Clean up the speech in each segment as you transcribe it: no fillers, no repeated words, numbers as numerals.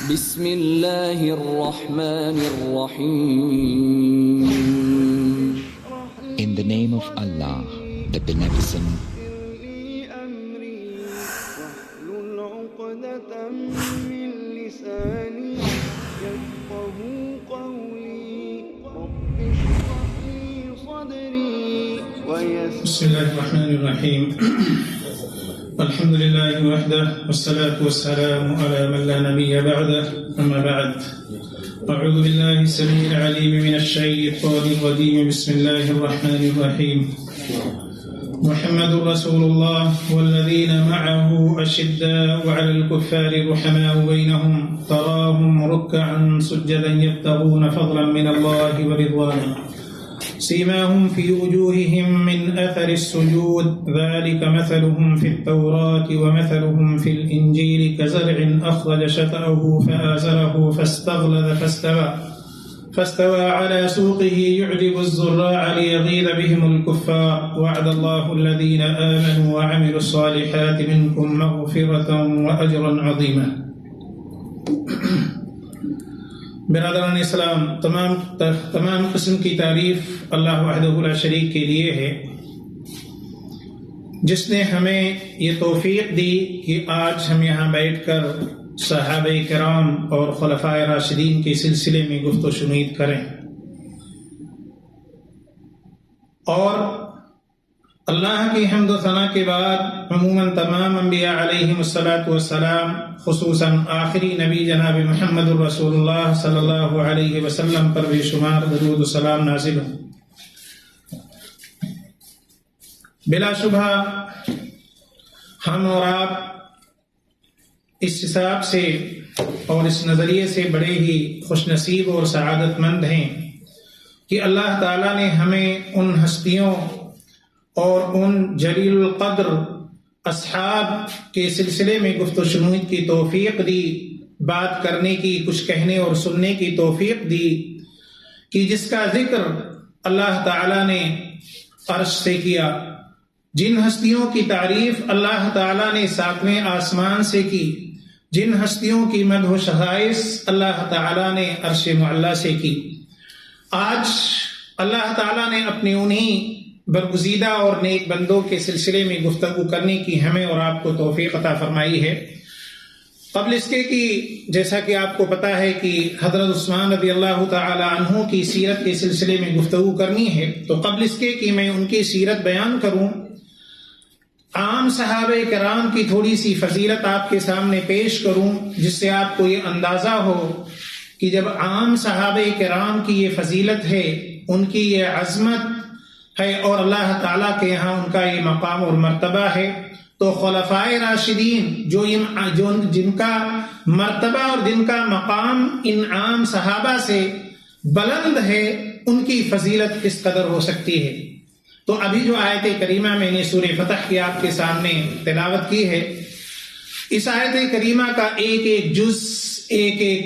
بسم اللہ الرحمن الرحیم. In the name of Allah, the Beneficent, بسم الله الرحمن الرحيم. الحمد لله وحده والصلاة والسلام على من لا نبي بعده. أما بعد، أعوذ بالله السميع العليم من الشيطان الرجيم. بسم الله الرحمن الرحيم. محمد رسول الله والذين معه أشداء على الكفار رحماء بينهم تراهم ركعا سجدا يبتغون فضلا من الله ورضوانا سيماهم في وجوههم من أثر السجود ذلك مثلهم في التوراة ومثلهم في الإنجيل كزرع أخرج شطأه فآزره فاستغلظ فاستوى على سوقه يعجب الزراع ليغيظ بهم الكفار وعد الله الذين آمنوا وعملوا الصالحات منكم مغفرة وأجرا عظيما. برادران اسلام، تمام قسم کی تعریف اللہ وحدہ لا شریک کے لیے ہے، جس نے ہمیں یہ توفیق دی کہ آج ہم یہاں بیٹھ کر صحابہ کرام اور خلفائے راشدین کے سلسلے میں گفت و شنید کریں، اور اللہ کی حمد و ثنا کے بعد عموماً تمام انبیاء علیہم الصلاۃ والسلام، خصوصاً آخری نبی جناب محمد الرسول اللہ صلی اللہ علیہ وسلم پر بے شمار درود و سلام نازل ہوں. بلا شبہ ہم اور آپ اس حساب سے اور اس نظریے سے بڑے ہی خوش نصیب اور سعادت مند ہیں کہ اللہ تعالیٰ نے ہمیں ان ہستیوں اور ان جلیل القدر اصحاب کے سلسلے میں گفت و شنید کی توفیق دی، بات کرنے کی، کچھ کہنے اور سننے کی توفیق دی، کہ جس کا ذکر اللہ تعالیٰ نے عرش سے کیا، جن ہستیوں کی تعریف اللہ تعالیٰ نے ساتویں آسمان سے کی، جن ہستیوں کی مدح و شخائص اللہ تعالیٰ نے عرش معلیٰ سے کی. آج اللہ تعالیٰ نے اپنے انہی برگزیدہ اور نیک بندوں کے سلسلے میں گفتگو کرنے کی ہمیں اور آپ کو توفیق عطا فرمائی ہے. قبل اس کے کہ جیسا کہ آپ کو پتا ہے کہ حضرت عثمان رضی اللہ تعالی عنہ کی سیرت کے سلسلے میں گفتگو کرنی ہے، تو قبل اس کے کہ میں ان کی سیرت بیان کروں، عام صحابہ کرام کی تھوڑی سی فضیلت آپ کے سامنے پیش کروں، جس سے آپ کو یہ اندازہ ہو کہ جب عام صحابہ کرام کی یہ فضیلت ہے، ان کی یہ عظمت ہے اور اللہ تعالیٰ کے یہاں ان کا یہ مقام اور مرتبہ ہے، تو خلفائے راشدین جو جن کا مرتبہ اور جن کا مقام ان عام صحابہ سے بلند ہے، ان کی فضیلت کس قدر ہو سکتی ہے. تو ابھی جو آیت کریمہ میں نے سورہ فتح کی آپ کے سامنے تلاوت کی ہے، اس آیت کریمہ کا ایک ایک جز، ایک ایک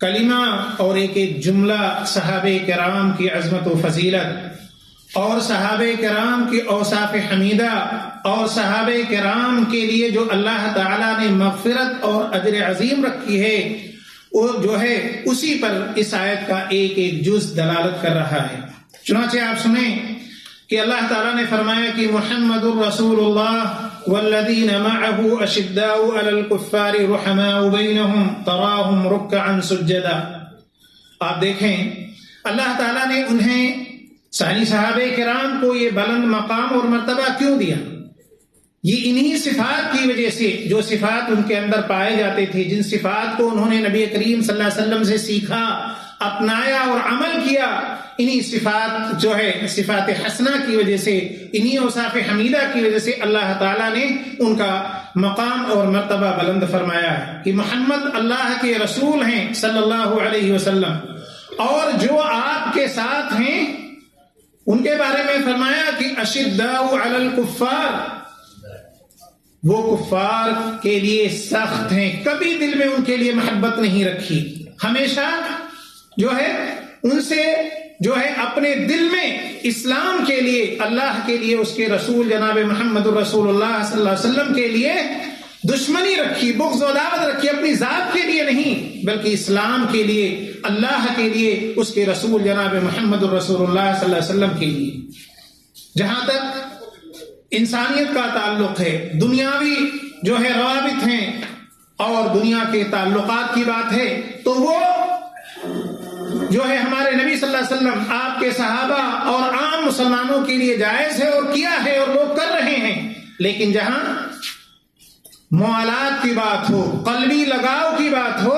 کلمہ اور ایک ایک جملہ صحابہ کرام کی عظمت و فضیلت اور صحابہ کرام کی اوصاف حمیدہ اور صحابہ کرام کے لیے جو اللہ تعالیٰ نے مغفرت اور اجر عظیم رکھی ہے، وہ جو ہے اسی پر اس آیت کا ایک ایک جز دلالت کر رہا ہے. چنانچہ آپ سنیں کہ اللہ تعالیٰ نے فرمایا کہ محمد الرسول اللہ والذین معه اشداء علی الکفار رحماء بینہم تراہم رکعا سجدا. آپ دیکھیں اللہ تعالیٰ نے انہیں ساری صحابہ کرام کو یہ بلند مقام اور مرتبہ کیوں دیا؟ یہ انہی صفات کی وجہ سے، جو صفات ان کے اندر پائے جاتے تھے، جن صفات کو انہوں نے نبی کریم صلی اللہ علیہ وسلم سے سیکھا، اپنایا اور عمل کیا، انہی صفات جو ہے صفات حسنہ کی وجہ سے، انہی اوصاف حمیدہ کی وجہ سے اللہ تعالیٰ نے ان کا مقام اور مرتبہ بلند فرمایا ہے کہ محمد اللہ کے رسول ہیں صلی اللہ علیہ وسلم، اور جو آپ کے ساتھ ہیں ان کے بارے میں فرمایا کہ اشداء علی الکفار، وہ کفار کے لیے سخت ہیں، کبھی دل میں ان کے لیے محبت نہیں رکھی، ہمیشہ جو ہے ان سے جو ہے اپنے دل میں اسلام کے لیے، اللہ کے لیے، اس کے رسول جناب محمد الرسول اللہ صلی اللہ علیہ وسلم کے لیے دشمنی رکھی، بغض و عداوت رکھی اپنی ذات کے لیے نہیں بلکہ اسلام کے لیے، اللہ کے لیے، اس کے رسول جناب محمد الرسول اللہ صلی اللہ علیہ وسلم کے لیے۔ جہاں تک انسانیت کا تعلق ہے، دنیاوی جو ہے روابط ہیں اور دنیا کے تعلقات کی بات ہے تو وہ جو ہے ہمارے نبی صلی اللہ علیہ وسلم، آپ کے صحابہ اور عام مسلمانوں کے لیے جائز ہے اور کیا ہے اور لوگ کر رہے ہیں۔ لیکن جہاں موالات کی بات ہو، قلبی لگاؤ کی بات ہو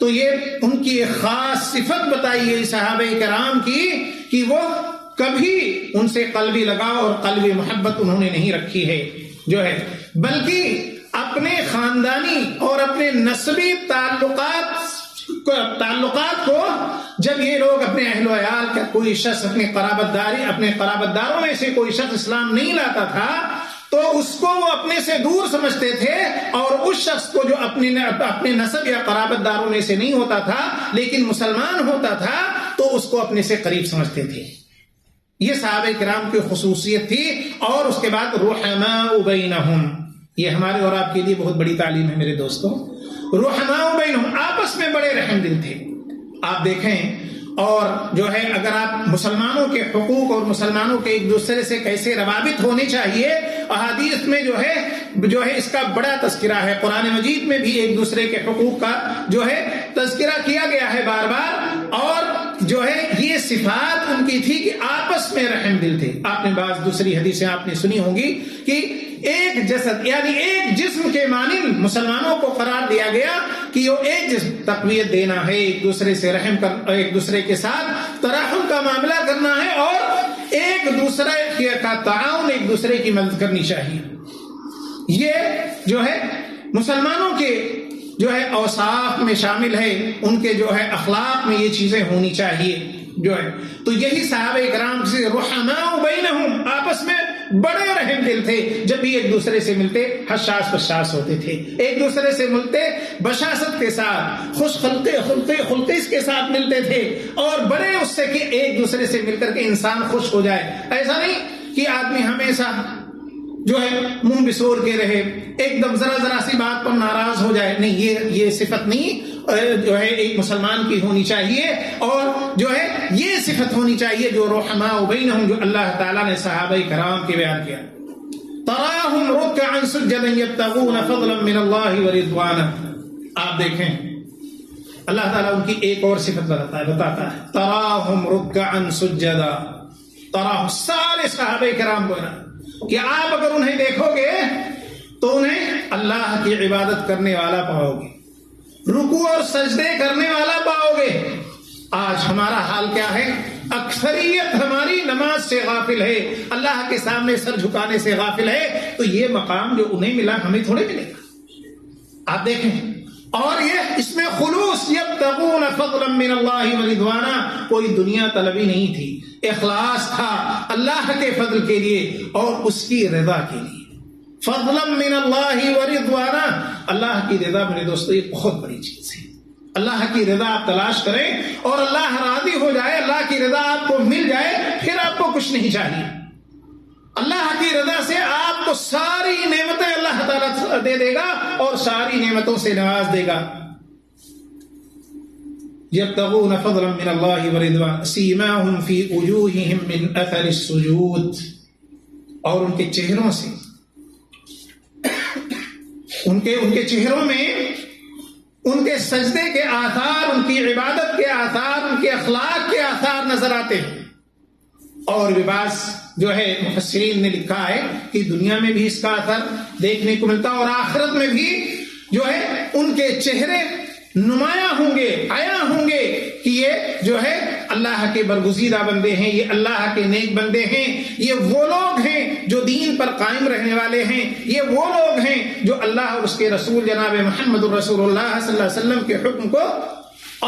تو یہ ان کی ایک خاص صفت بتائی گئی صحابہ کرام کی کہ وہ کبھی ان سے قلبی لگاؤ اور قلبی محبت انہوں نے نہیں رکھی ہے جو ہے، بلکہ اپنے خاندانی اور اپنے نسبی تعلقات کو جب یہ لوگ اپنے اہل و عیال کا کوئی شخص اپنے قرابت داروں میں سے کوئی شخص اسلام نہیں لاتا تھا تو اس کو وہ اپنے سے دور سمجھتے تھے، اور اس شخص کو جو اپنے نسب یا قرابت داروں میں سے نہیں ہوتا تھا لیکن مسلمان ہوتا تھا تو اس کو اپنے سے قریب سمجھتے تھے۔ یہ صحابہ کرام کی خصوصیت تھی۔ اور اس کے بعد رحماء بینہم، یہ ہمارے اور آپ کے لیے بہت بڑی تعلیم ہے میرے دوستوں۔ رحماء بینہم، آپس میں بڑے رحم دل تھے۔ آپ دیکھیں، اور جو ہے اگر آپ مسلمانوں کے حقوق اور مسلمانوں کے ایک دوسرے سے کیسے روابط ہونے چاہیے، احادیث میں جو ہے اس کا بڑا تذکرہ ہے۔ قرآن مجید میں بھی ایک دوسرے کے حقوق کا جو ہے تذکرہ کیا گیا ہے بار بار، اور جو ہے یہ صفات ان کی تھی کہ آپس میں رحم دل تھے۔ آپ نے بعض دوسری حدیثیں آپ نے سنی ہوں گی کہ ایک جسد یعنی ایک جسم کے مانند مسلمانوں کو قرار دیا گیا کہ وہ ایک جسم، تقویت دینا ہے، ایک دوسرے سے رحم کر، ایک دوسرے کے ساتھ ترحم کا معاملہ کرنا ہے، اور ایک دوسرے کا تعاون، ایک دوسرے کی مدد کرنی چاہیے۔ یہ جو ہے مسلمانوں کے جو ہے اوصاف میں شامل ہے، ان کے جو ہے اخلاق میں یہ چیزیں ہونی چاہیے جو ہے۔ تو یہی صحابہ کرام سے رحماء بینہم، آپس میں بڑے رحم دل تھے، جب بھی ایک دوسرے سے ملتے حساس بشاس ہوتے تھے، ایک دوسرے سے ملتے بشاست کے ساتھ، خوش خلقی کے ساتھ ملتے تھے، اور بڑے اس سے کہ ایک دوسرے سے مل کر کے انسان خوش ہو جائے۔ ایسا نہیں کہ آدمی ہمیشہ جو ہے منہ بسور کے رہے، ایک دم ذرا سی بات پر ناراض ہو جائے، نہیں، یہ صفت نہیں جو ہے ایک مسلمان کی ہونی چاہیے، اور جو ہے یہ صفت ہونی چاہیے جو رحماء بینہم، جو اللہ تعالیٰ نے صحابہ کرام کے بیان کیا۔ تراہم رکعا سجدا یبتغون فضلا من اللہ ورضوانا، آپ دیکھیں اللہ تعالیٰ ان کی ایک اور صفت بتاتا ہے، تراہم رکعا سجدا، تراہم سارے صحابہ کرام کو کہ آپ اگر انہیں دیکھو گے تو انہیں اللہ کی عبادت کرنے والا پاؤ گے، رکوع اور سجدے کرنے والا پاؤ گے۔ آج ہمارا حال کیا ہے؟ اکثریت ہماری نماز سے غافل ہے، اللہ کے سامنے سر جھکانے سے غافل ہے، تو یہ مقام جو انہیں ملا ہمیں تھوڑے ملے گا۔ آپ دیکھیں، اور یہ اس میں خلوص، یبتغون فضلا من اللہ ورضوانا، کوئی دنیا طلبی نہیں تھی، اخلاص تھا اللہ کے فضل کے لیے اور اس کی رضا کے لیے۔ فضلا من اللہ ورضوانا، اللہ کی رضا میرے دوستو یہ بہت بڑی چیز ہے۔ اللہ کی رضا آپ تلاش کریں اور اللہ راضی ہو جائے، اللہ کی رضا آپ کو مل جائے، پھر آپ کو کچھ نہیں چاہیے۔ اللہ کی رضا سے آپ کو ساری نعمتیں اللہ تعالیٰ دے دے گا اور ساری نعمتوں سے نواز دے گا۔ یبتغون فضلا من اللہ ورضوانا سیماہم فی وجوہہم من اثر السجود، اور ان کے چہروں سے، ان کے چہروں میں ان کے سجدے کے آثار، ان کی عبادت کے آثار، ان کے اخلاق کے آثار نظر آتے ہیں۔ اور بعض جو ہے مفسرین نے لکھا ہے کہ دنیا میں بھی اس کا اثر دیکھنے کو ملتا، اور آخرت میں بھی جو ہے ان کے چہرے نمایاں ہوں گے، عیاں ہوں گے کہ یہ جو ہے اللہ کے برگزیدہ بندے ہیں، یہ اللہ کے نیک بندے ہیں، یہ وہ لوگ ہیں جو دین پر قائم رہنے والے ہیں، یہ وہ لوگ ہیں جو اللہ اور اس کے رسول جناب محمد الرسول اللہ صلی اللہ علیہ وسلم کے حکم کو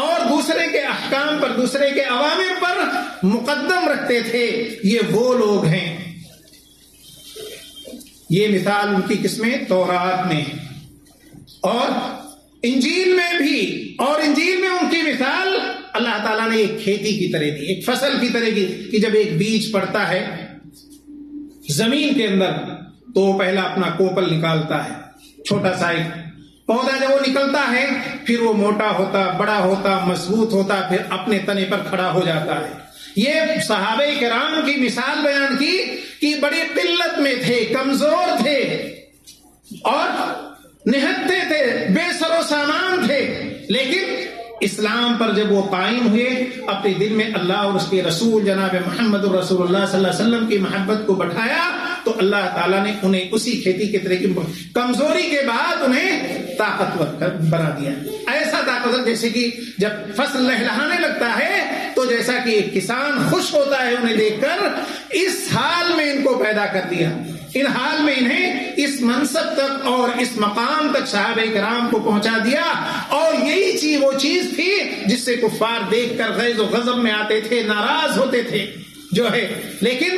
اور دوسرے کے احکام پر، دوسرے کے اوامر پر مقدم رکھتے تھے، یہ وہ لوگ ہیں۔ یہ مثال ان کی کس میں؟ تورات میں اور انجیل میں بھی، اور انجیل میں ان کی مثال اللہ تعالیٰ نے ایک کھیتی کی طرح دی، ایک فصل کی طرح کی، کہ جب ایک بیج پڑتا ہے زمین کے اندر تو وہ پہلا اپنا کوپل نکالتا ہے، چھوٹا سا ایک پودا جب وہ نکلتا ہے پھر وہ موٹا ہوتا، بڑا ہوتا، مضبوط ہوتا، پھر اپنے تنے پر کھڑا ہو جاتا ہے. یہ صحابہ کرام کی مثال بیان کی کہ بڑی قلت میں تھے، کمزور تھے اور نہتے تھے، بے سر و سامان تھے، لیکن اسلام پر جب وہ قائم ہوئے، اپنے دل میں اللہ اور اس کے رسول جناب محمد رسول اللہ صلی اللہ علیہ وسلم کی محبت کو بٹھایا تو اللہ تعالیٰ نے انہیں اسی کھیتی کے طرح کی کمزوری کے بعد انہیں طاقتور بنا دیا. ایسا طاقتور جیسے کہ جب فصل لہلہانے لگتا ہے تو جیسا کہ ایک کسان خوش ہوتا ہے انہیں دیکھ کر، اس حال میں ان کو پیدا کر دیا. ان حال میں انہیں اس منصب تک اور اس مقام تک صحابہ کرام کو پہنچا دیا. اور یہی چیز وہ چیز تھی جس سے کفار دیکھ کر غیظ و غضب میں آتے تھے، ناراض ہوتے تھے جو ہے. لیکن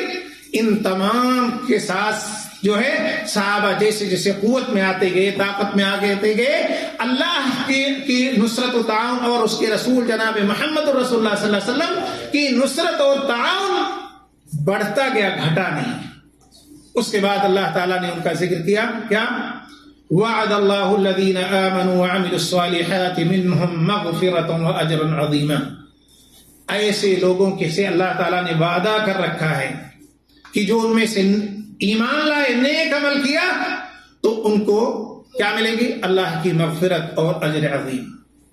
ان تمام کے ساتھ جو ہے صحابہ جیسے جیسے قوت میں آتے گئے، طاقت میں آتے گئے، اللہ کی نصرت و تعاون اور اس کے رسول جناب محمد رسول اللہ صلی اللہ علیہ وسلم کی نصرت اور تعاون بڑھتا گیا، گھٹا نہیں. اس کے بعد اللہ تعالیٰ نے ان کا ذکر کیا، کیا؟ وعد اللہ الذین آمنوا وعملوا الصالحات منہم مغفرۃ واجر عظیم. ایسے لوگوں کے سے اللہ تعالیٰ نے وعدہ کر رکھا ہے کہ جو ان میں سے ایمان لائے، نیک عمل کیا، تو ان کو کیا ملے گی؟ اللہ کی مغفرت اور اجر عظیم.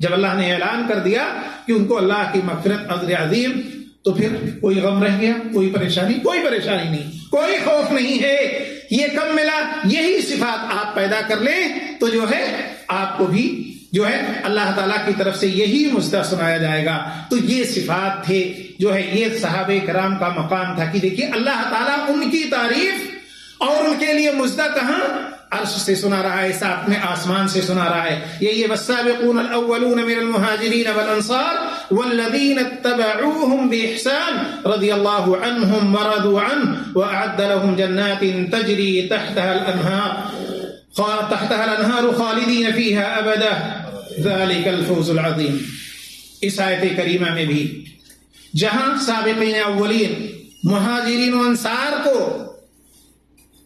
جب اللہ نے اعلان کر دیا کہ ان کو اللہ کی مغفرت، اجر عظیم، تو پھر کوئی غم رہ گیا؟ کوئی پریشانی نہیں، کوئی خوف نہیں ہے. یہ کب ملا؟ یہی صفات آپ پیدا کر لیں تو جو ہے آپ کو بھی جو ہے اللہ تعالیٰ کی طرف سے یہی مژدہ سنایا جائے گا. تو یہ صفات تھے جو ہے، یہ صحابہ کرام کا مقام تھا کہ دیکھیے اللہ تعالیٰ ان کی تعریف اور ان کے لیے مژدہ کہاں؟ عرش سے سنا رہا ہے، ساتھ میں آسمان سے سنا رہا ہے. یہ والسابقون الاولون من المہاجرین والانصار والذین اتبعوهم بإحسان رضی اللہ عنہم ورضوا عنہ واعد لهم جنات تجری تحتها الانہار خالدین فیہا ابدا ذلک الفوز العظیم. اس آیت کریمہ میں بھی جہاں سابقین اولین، مہاجرین و انصار کو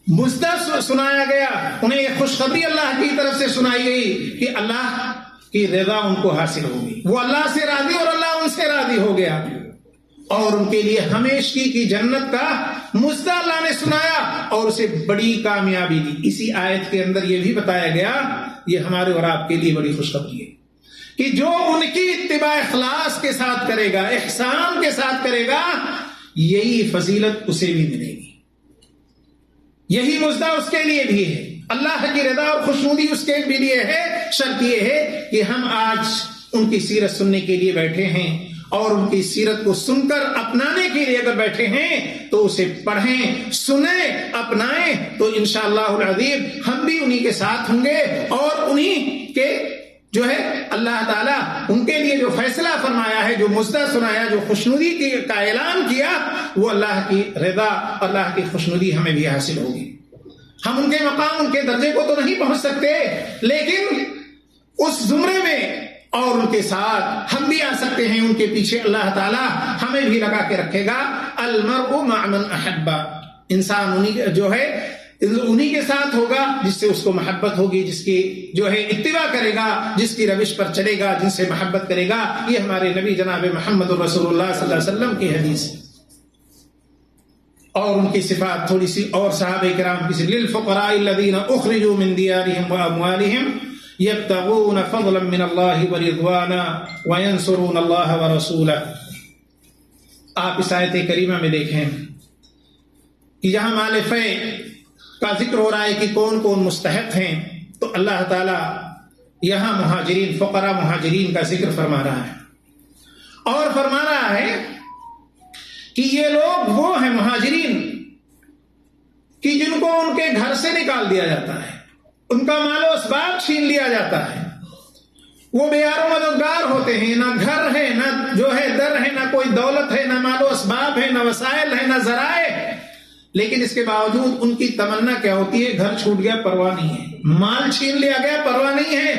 مژدہ سنایا گیا، انہیں ایک خوشخبری اللہ کی طرف سے سنائی گئی کہ اللہ کی رضا ان کو حاصل ہوگی، وہ اللہ سے راضی اور اللہ ان سے راضی ہو گیا، اور ان کے لیے ہمیشگی کی جنت کا مژدہ اللہ نے سنایا اور اسے بڑی کامیابی دی. اسی آیت کے اندر یہ بھی بتایا گیا، یہ ہمارے اور آپ کے لیے بڑی خوشخبری ہے کہ جو ان کی اتباع اخلاص کے ساتھ کرے گا، احسان کے ساتھ کرے گا، یہی فضیلت اسے بھی ملے گی، یہی مژدہ اس کے لیے بھی ہے. اللہ کی رضا اور خوشنودی اس کے بھی لیے ہے. شرط یہ ہے کہ ہم آج ان کی سیرت سننے کے لیے بیٹھے ہیں اور ان کی سیرت کو سن کر اپنانے کے لیے اگر بیٹھے ہیں تو اسے پڑھیں، سنیں، اپنائیں، تو انشاءاللہ العظیم ہم بھی انہی کے ساتھ ہوں گے اور انہی کے جو ہے اللہ تعالیٰ ان کے لیے جو فیصلہ فرمایا ہے، جو مژدہ سنایا، جو خوشنودی کا اعلان کیا، وہ اللہ کی رضا، اللہ کی خوشنودی ہمیں بھی حاصل ہوگی. ہم ان کے مقام، ان کے درجے کو تو نہیں پہنچ سکتے، لیکن اس زمرے میں اور ان کے ساتھ ہم بھی آ سکتے ہیں. ان کے پیچھے اللہ تعالیٰ ہمیں بھی لگا کے رکھے گا. المرء مع من احب، انسان انہی کے ساتھ ہوگا جس سے اس کو محبت ہوگی، جس کی جو ہے اتباع کرے گا، جس کی روش پر چلے گا، جن سے محبت کرے گا. یہ ہمارے نبی جناب محمد رسول اللہ صلی اللہ علیہ وسلم کی حدیث ہے. اور ان کی صفات تھوڑی سی اور صحابہ کرام کی صفات، للفقراء الذین اخرجوا من دیارہم واموالہم یبتغون فضلا من اللہ ورضوانا وینصرون اللہ ورسولہ. آپ اس آیت کریمہ میں دیکھیں کہ یہاں مال فے کا ذکر ہو رہا ہے کہ کون کون مستحق ہیں، تو اللہ تعالیٰ یہاں مہاجرین، فقراء مہاجرین کا ذکر فرما رہا ہے اور فرما رہا ہے کہ یہ لوگ وہ ہیں مہاجرین کہ جن کو ان کے گھر سے نکال دیا جاتا ہے، ان کا مال و اسباب چھین لیا جاتا ہے، وہ بیار و مددگار ہوتے ہیں، نہ گھر ہے، نہ جو ہے در ہے، نہ کوئی دولت ہے، نہ مال و اسباب ہے، نہ وسائل ہے، نہ ذرائع، لیکن اس کے باوجود ان کی تمنا کیا ہوتی ہے؟ گھر چھوٹ گیا پرواہ نہیں ہے، مال چھین لیا گیا پرواہ نہیں ہے،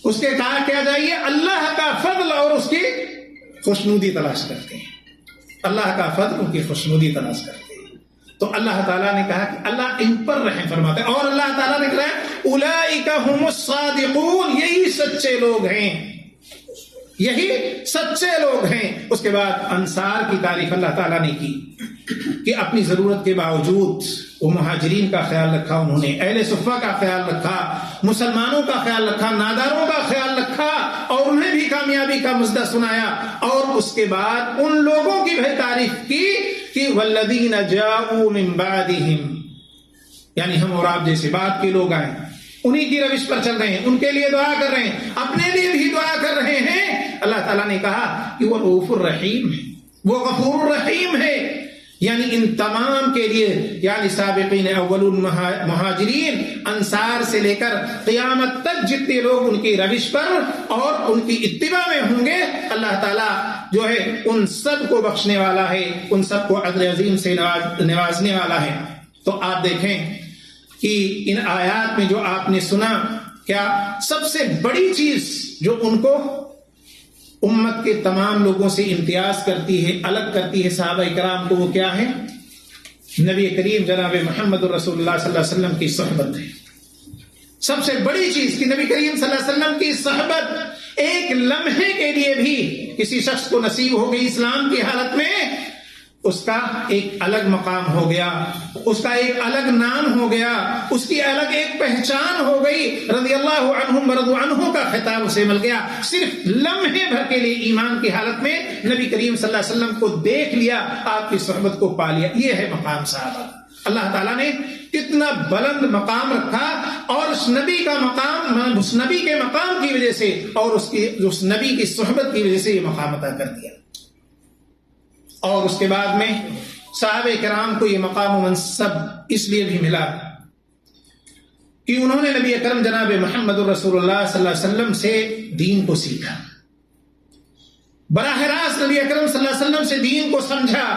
اس کے کہا کیا جائیے؟ اللہ کا فضل اور اس کی خوشنودی تلاش کرتے ہیں، اللہ کا فضل، ان کی خوشنودی تلاش کرتے ہیں. تو اللہ تعالیٰ نے کہا کہ اللہ ان پر رحم فرماتے ہیں، اور اللہ تعالیٰ نے کہا اولئک هم الصادقون، یہی سچے لوگ ہیں، یہی سچے لوگ ہیں۔ اس کے بعد انصار کی تعریف اللہ تعالیٰ نے کی کہ اپنی ضرورت کے باوجود وہ مہاجرین کا خیال رکھا، انہوں نے اہل صفہ کا خیال رکھا، مسلمانوں کا خیال رکھا، ناداروں کا خیال رکھا، اور انہیں بھی کامیابی کا مژدہ سنایا۔ اور اس کے بعد ان لوگوں کی بھی تعریف کی کہ والذین جاءوا من بعدہم، یعنی ہم اور آپ جیسے بعد کے لوگ آئے، انہی کی روش پر چل رہے ہیں، ان کے لیے دعا کر رہے ہیں، اپنے لیے بھی دعا کر رہے ہیں۔ اللہ تعالیٰ نے کہا کہ وہ رؤوف الرحیم ہے، وہ غفور الرحیم ہے، یعنی ان تمام کے لیے، یعنی سابقین اولون، مہاجرین، انصار سے لے کر قیامت تک جتنے لوگ ان کی روش پر اور ان کی اتباع میں ہوں گے، اللہ تعالیٰ جو ہے ان سب کو بخشنے والا ہے، ان سب کو عدل عظیم سے نوازنے والا ہے۔ تو آپ دیکھیں کہ ان آیات میں جو آپ نے سنا، کیا سب سے بڑی چیز جو ان کو امت کے تمام لوگوں سے امتیاز کرتی ہے، الگ کرتی ہے صحابہ کرام کو، وہ کیا ہے؟ نبی کریم جناب محمد رسول اللہ صلی اللہ علیہ وسلم کی صحبت ہے۔ سب سے بڑی چیز کہ نبی کریم صلی اللہ علیہ وسلم کی صحبت ایک لمحے کے لیے بھی کسی شخص کو نصیب ہو گئی اسلام کی حالت میں، اس کا ایک الگ مقام ہو گیا، اس کا ایک الگ نام ہو گیا، اس کی الگ ایک پہچان ہو گئی، رضی اللہ عنہم ورضوا عنہ کا خطاب اسے مل گیا۔ صرف لمحے بھر کے لیے ایمان کی حالت میں نبی کریم صلی اللہ علیہ وسلم کو دیکھ لیا، آپ کی صحبت کو پا لیا، یہ ہے مقام صحابہ۔ اللہ تعالیٰ نے کتنا بلند مقام رکھا، اور اس نبی کا مقام، اس نبی کے مقام کی وجہ سے اور اس نبی کی صحبت کی وجہ سے یہ مقام عطا کر دیا۔ اور اس کے بعد میں صحابہ کرام کو یہ مقام و منصب اس لیے بھی ملا کہ انہوں نے نبی اکرم جناب محمد رسول اللہ صلی اللہ علیہ وسلم سے دین کو سیکھا، براہ راست نبی اکرم صلی اللہ علیہ وسلم سے دین کو سمجھا،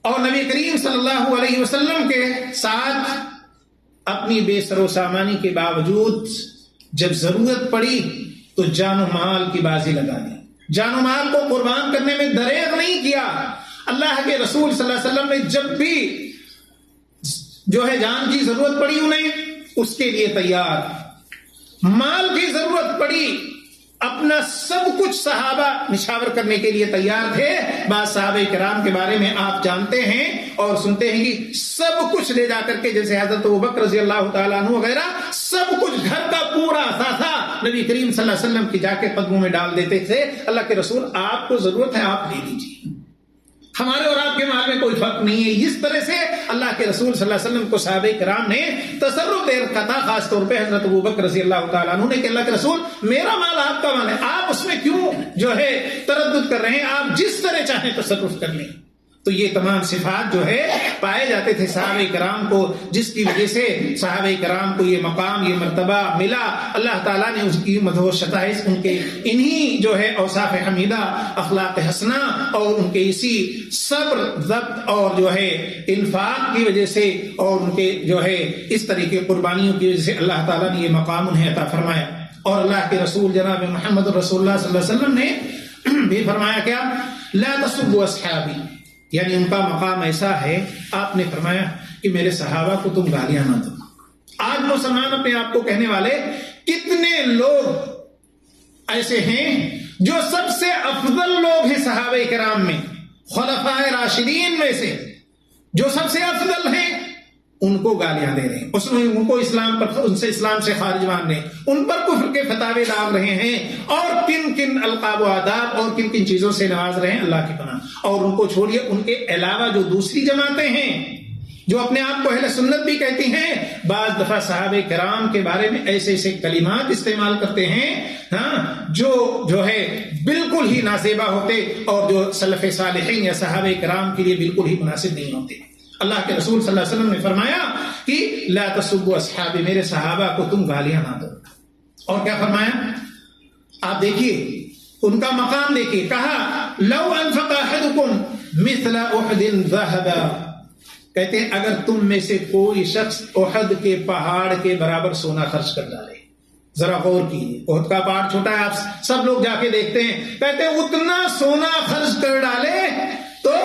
اور نبی کریم صلی اللہ علیہ وسلم کے ساتھ اپنی بے سر و سامانی کے باوجود جب ضرورت پڑی تو جان و مال کی بازی لگا دی، جان و مال کو قربان کرنے میں دریغ نہیں کیا۔ اللہ کے رسول صلی اللہ علیہ وسلم نے جب بھی جو ہے جان کی ضرورت پڑی انہیں، اس کے لیے تیار، مال کی ضرورت پڑی، اپنا سب کچھ صحابہ نشاور کرنے کے لیے تیار تھے۔ بعض صحابہ کرام کے بارے میں آپ جانتے ہیں اور سنتے ہیں کہ سب کچھ لے جا کر کے، جیسے حضرت ابوبکر رضی اللہ تعالیٰ عنہ وغیرہ، سب کچھ گھر کا پورا اثاثہ نبی کریم صلی اللہ علیہ وسلم کی جا کے قدموں میں ڈال دیتے تھے۔ اللہ کے رسول، آپ کو ضرورت ہے آپ لے لیجیے، ہمارے اور آپ کے مال میں کوئی فرق نہیں ہے۔ اس طرح سے اللہ کے رسول صلی اللہ علیہ وسلم کو صحابہ کرام نے تصرف دے رکھا تھا، خاص طور پہ حضرت ابوبکر رضی اللہ تعالیٰ عنہ نے کہ اللہ کے رسول، میرا مال آپ کا مال ہے، آپ اس میں کیوں جو ہے تردد کر رہے ہیں، آپ جس طرح چاہیں تصرف کر لیں۔ تو یہ تمام صفات جو ہے پائے جاتے تھے صحابہ کرام کو، جس کی وجہ سے صحابہ کرام کو یہ مقام، یہ مرتبہ ملا۔ اللہ تعالیٰ نے اس کی مدح و ستائش ان کے انہی جو ہے اوصاف حمیدہ، اخلاق حسنہ، اور ان کے اسی صبر، ضبط اور جو ہے انفاق کی وجہ سے، اور ان کے جو ہے اس طریقے قربانیوں کی وجہ سے اللہ تعالیٰ نے یہ مقام انہیں عطا فرمایا۔ اور اللہ کے رسول جناب محمد رسول اللہ صلی اللہ علیہ وسلم نے بھی فرمایا کیا؟ لا تسبوا اصحابی، یعنی ان کا مقام ایسا ہے، آپ نے فرمایا کہ میرے صحابہ کو تم گالیاں نہ دو۔ آج مسلمان اپنے آپ کو کہنے والے کتنے لوگ ایسے ہیں جو سب سے افضل لوگ ہیں صحابہ کرام میں، خلفائے راشدین میں سے جو سب سے افضل ہیں، ان کو گالیاں دے رہے ہیں، ان کو اسلام پر، ان سے اسلام سے خارج مان رہے ہیں، ان پر کفر کے فتاوے ڈال رہے ہیں، اور کن کن القاب و آداب اور کن کن چیزوں سے نواز رہے ہیں، اللہ کی پناہ۔ اور ان کو چھوڑیے، ان کے علاوہ جو دوسری جماعتیں ہیں جو اپنے آپ کو اہل سنت بھی کہتی ہیں، بعض دفعہ صحابہ کرام کے بارے میں ایسے ایسے کلمات استعمال کرتے ہیں جو ہے بالکل ہی نازیبا ہوتے، اور جو سلف صالحین یا صحابہ کرام کے لیے بالکل ہی مناسب نہیں ہوتے۔ اللہ کے رسول صلی اللہ علیہ وسلم نے فرمایا کہ لا تسبوا اصحابی، میرے صحابہ کو تم گالیاں نہ دو۔ اور کیا فرمایا آپ دیکھیے، ان کا مقام دیکھیے، کہا لو انفق احدکم مثل احد ذهبا، کہتے ہیں اگر تم میں سے کوئی شخص احد کے پہاڑ کے برابر سونا خرچ کر ڈالے، ذرا غور کیجیے، احد کا پہاڑ چھوٹا ہے، آپ سب لوگ جا کے دیکھتے ہیں، کہتے ہیں اتنا سونا خرچ کر ڈالے تو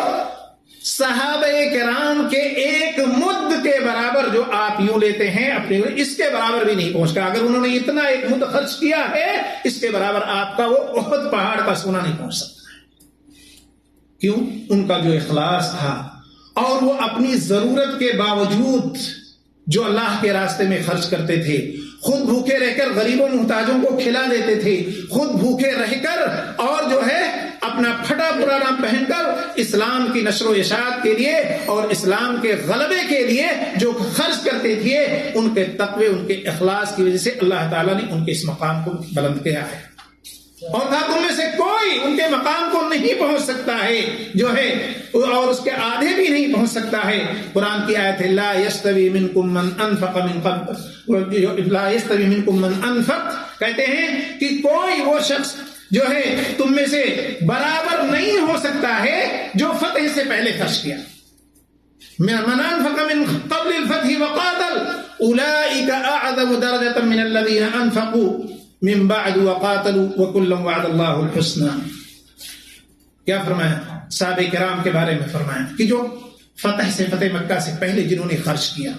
صحابہ کرام کے ایک مد کے برابر جو آپ یوں لیتے ہیں اپنے اس کے برابر بھی نہیں پہنچتا. اگر انہوں نے اتنا ایک مد خرچ کیا ہے اس کے برابر آپ کا وہ احد پہاڑ کا سونا نہیں پہنچ سکتا. کیوں؟ ان کا جو اخلاص تھا اور وہ اپنی ضرورت کے باوجود جو اللہ کے راستے میں خرچ کرتے تھے, خود بھوکے رہ کر غریبوں محتاجوں کو کھلا دیتے تھے, خود بھوکے رہ کر اور جو ہے اپنا پھٹا پرانا پہن کر اسلام کی نشر و اشاعت کے لیے اور اسلام کے غلبے کے لیے جو خرچ کرتے تھے, ان کے تقوی, ان کے اخلاص کی وجہ سے اللہ تعالیٰ نے ان کے اس مقام کو بلند کیا ہے. اور کہا تم میں سے کوئی ان کے مقام کو نہیں پہنچ سکتا ہے جو ہے, اور اس کے آدھے بھی نہیں پہنچ سکتا ہے. قرآن کی آیت ہے لا یستوی منکم من انفق من قبل, لا یستوی منکم من انفق, کہتے ہیں کہ کوئی وہ شخص جو ہے تم میں سے برابر نہیں ہو سکتا ہے جو فتح سے پہلے خرچ کیا. من انفق من قبل الفتح وقاتل اولئک اعظم درجة من الذین انفقوا من بعد وقاتلوا وكلا وعد الله الحسنى. کیا فرمایا؟ صحابہ کرام کے بارے میں فرمایا کہ جو فتح مکہ سے پہلے جنہوں نے خرچ کیا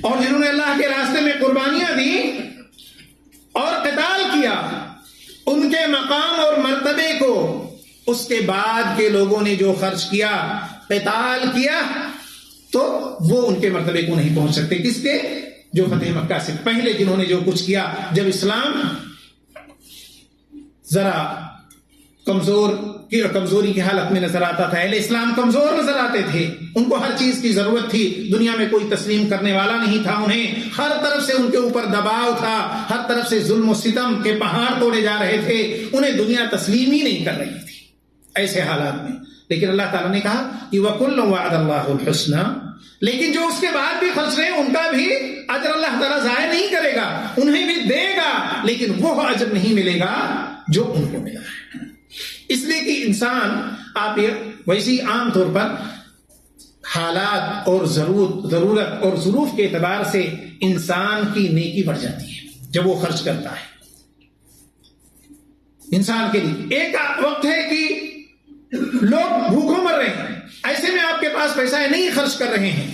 اور جنہوں نے اللہ کے راستے میں قربانیاں دی اور قتال کیا, ان کے مقام اور مرتبے کو اس کے بعد کے لوگوں نے جو خرچ کیا, قتال کیا, تو وہ ان کے مرتبے کو نہیں پہنچ سکتے. کس کے؟ جو فتح مکہ سے پہلے جنہوں نے جو کچھ کیا. جب اسلام ذرا کمزوری کی حالت میں نظر آتا تھا, اہل اسلام کمزور نظر آتے تھے, ان کو ہر چیز کی ضرورت تھی, دنیا میں کوئی تسلیم کرنے والا نہیں تھا, انہیں ہر طرف سے ان کے اوپر دباؤ تھا, ہر طرف سے ظلم و ستم کے پہاڑ توڑے جا رہے تھے, انہیں دنیا تسلیم ہی نہیں کر رہی تھی ایسے حالات میں. لیکن اللہ تعالیٰ نے کہا کہ وَكُلًّا وَعَدَ اللَّهُ الْحُسْنَى, لیکن جو اس کے بعد بھی خرچ رہے ہیں ان کا بھی اجر اللہ تعالیٰ ضائع نہیں کرے گا, انہیں بھی دے گا, لیکن وہ اجر نہیں ملے گا جو ان کو ملا ہے. اس لیے کہ انسان آپ ویسی عام طور پر حالات اور ضرورت اور ظروف کے اعتبار سے انسان کی نیکی بڑھ جاتی ہے جب وہ خرچ کرتا ہے. انسان کے لیے ایک وقت ہے کہ لوگ بھوکوں مر رہے ہیں, ایسے میں آپ کے پاس پیسہ ہے, نہیں خرچ کر رہے ہیں,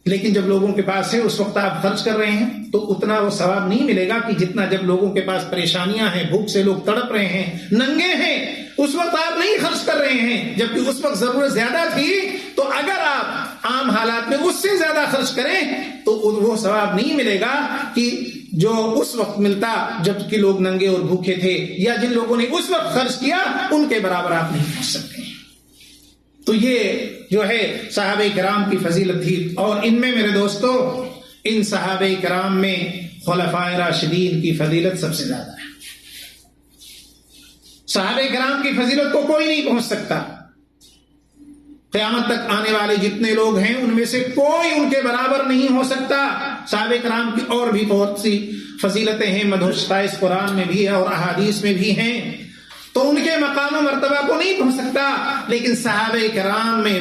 لیکن جب لوگوں کے پاس ہے اس وقت آپ خرچ کر رہے ہیں تو اتنا وہ ثواب نہیں ملے گا کہ جتنا جب لوگوں کے پاس پریشانیاں ہیں, بھوک سے لوگ تڑپ رہے ہیں, ننگے ہیں, اس وقت آپ نہیں خرچ کر رہے ہیں, جبکہ اس وقت ضرورت زیادہ تھی. تو اگر آپ عام حالات میں اس سے زیادہ خرچ کریں تو وہ ثواب نہیں ملے گا کہ جو اس وقت ملتا جبکہ لوگ ننگے اور بھوکے تھے, یا جن لوگوں نے اس وقت خرچ کیا ان کے برابر آپ نہیں پہنچ سکتے. تو یہ جو ہے صحابہ کرام کی فضیلت تھی. اور ان میں میرے دوستو, ان صحابہ کرام میں خلفائے راشدین کی فضیلت سب سے زیادہ ہے. صحابہ کرام کی فضیلت کو کوئی نہیں پہنچ سکتا. قیامت تک آنے والے جتنے لوگ ہیں ان میں سے کوئی ان کے برابر نہیں ہو سکتا. صحابہ کرام کی اور بھی بہت سی فضیلتیں ہیں, مدحشتائش قرآن میں بھی ہے اور احادیث میں بھی ہیں, تو ان کے مقام و مرتبہ کو نہیں پہنچ سکتا. لیکن صحابہ کرام میں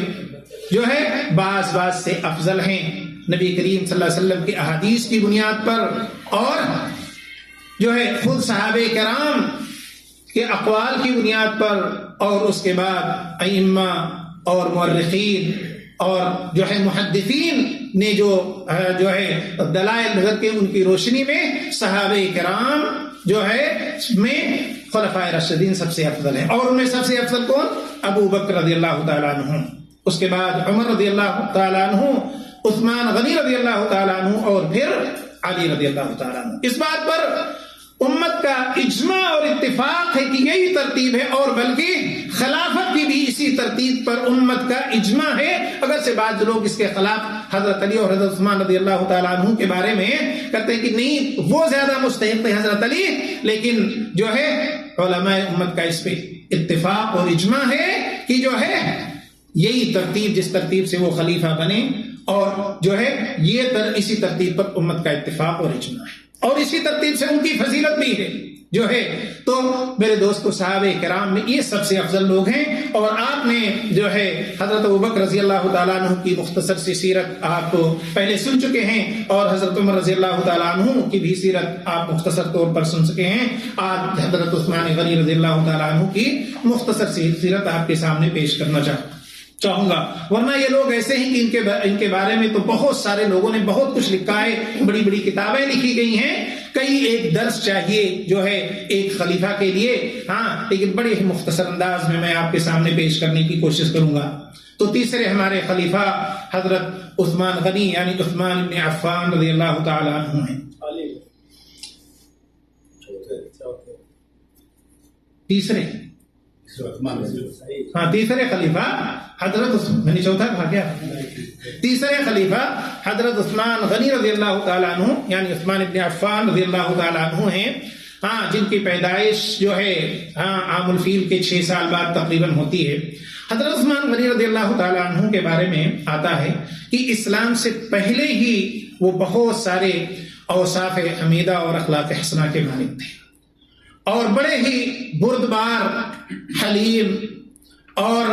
جو ہے بعض سے افضل ہیں. نبی کریم صلی اللہ علیہ وسلم کی احادیث کی بنیاد پر اور جو ہے خود صحابہ کرام کے اقوال کی بنیاد پر, اور اس کے بعد ائمہ اور مورخین اور جو ہے محدثین نے جو ہے دلائل نظر کے ان کی روشنی میں صحابہ کرام جو ہے میں خلفائے راشدین سب سے افضل ہیں. اور ان میں سب سے افضل کون؟ ابو بکر رضی اللہ تعالیٰ عنہ, اس کے بعد عمر رضی اللہ تعالیٰ عنہ, عثمان غنی رضی اللہ تعالیٰ عنہ, اور پھر علی رضی اللہ تعالیٰ عنہ. اس بات پر امت کا اجماع اور اتفاق ہے کہ یہی ترتیب ہے, اور بلکہ خلافت کی بھی اسی ترتیب پر امت کا اجماع ہے. اگر سے بعض لوگ اس کے خلاف حضرت علی اور حضرت عثمان رضی اللہ تعالیٰ عنہ کے بارے میں کہتے ہیں کہ نہیں وہ زیادہ مستحق ہے حضرت علی, لیکن جو ہے علماء امت کا اس پہ اتفاق اور اجماع ہے کہ جو ہے یہی ترتیب جس ترتیب سے وہ خلیفہ بنے, اور جو ہے یہ اسی ترتیب پر امت کا اتفاق اور اجماع ہے, اور اسی ترتیب سے ان کی فضیلت بھی ہے. جو ہے تو میرے دوستو صحابہ کرام میں یہ سب سے افضل لوگ ہیں. اور آپ نے جو ہے حضرت ابوبکر رضی اللہ تعالیٰ عنہ کی مختصر سی سیرت آپ پہلے سن چکے ہیں, اور حضرت عمر رضی اللہ تعالیٰ عنہ کی بھی سیرت آپ مختصر طور پر سن چکے ہیں. آج حضرت عثمان غنی رضی اللہ تعالیٰ عنہ کی مختصر سی سیرت آپ کے سامنے پیش کرنا چاہوں گا. ورنہ یہ لوگ ایسے ہیں کہ ان کے بارے میں تو بہت سارے لوگوں نے بہت کچھ لکھا ہے, بڑی بڑی کتابیں لکھی گئی ہیں. کئی ایک درس چاہیے جو ہے ایک خلیفہ کے لیے, لیکن بڑے ہی مختصر انداز میں آپ کے سامنے پیش کرنے کی کوشش کروں گا. تو تیسرے ہمارے خلیفہ حضرت عثمان غنی یعنی عثمان بن عفان رضی اللہ تعالی عنہ ہیں. تیسرے خلیفہ حضرت یعنی چوتھا تھا کیا, تیسرے خلیفہ حضرت عثمان غنی رضی اللہ تعالیٰ عنہ یعنی عثمان ابن عفان رضی اللہ تعالیٰ عنہ ہیں, جن کی پیدائش جو ہے عام الفیل کے 6 سال بعد تقریباً ہوتی ہے. حضرت عثمان غنی رضی اللہ تعالیٰ عنہ کے بارے میں آتا ہے کہ اسلام سے پہلے ہی وہ بہت سارے اوصاف حمیدہ اور اخلاق حسنہ کے مالک تھے, اور بڑے ہی بردبار, حلیم, اور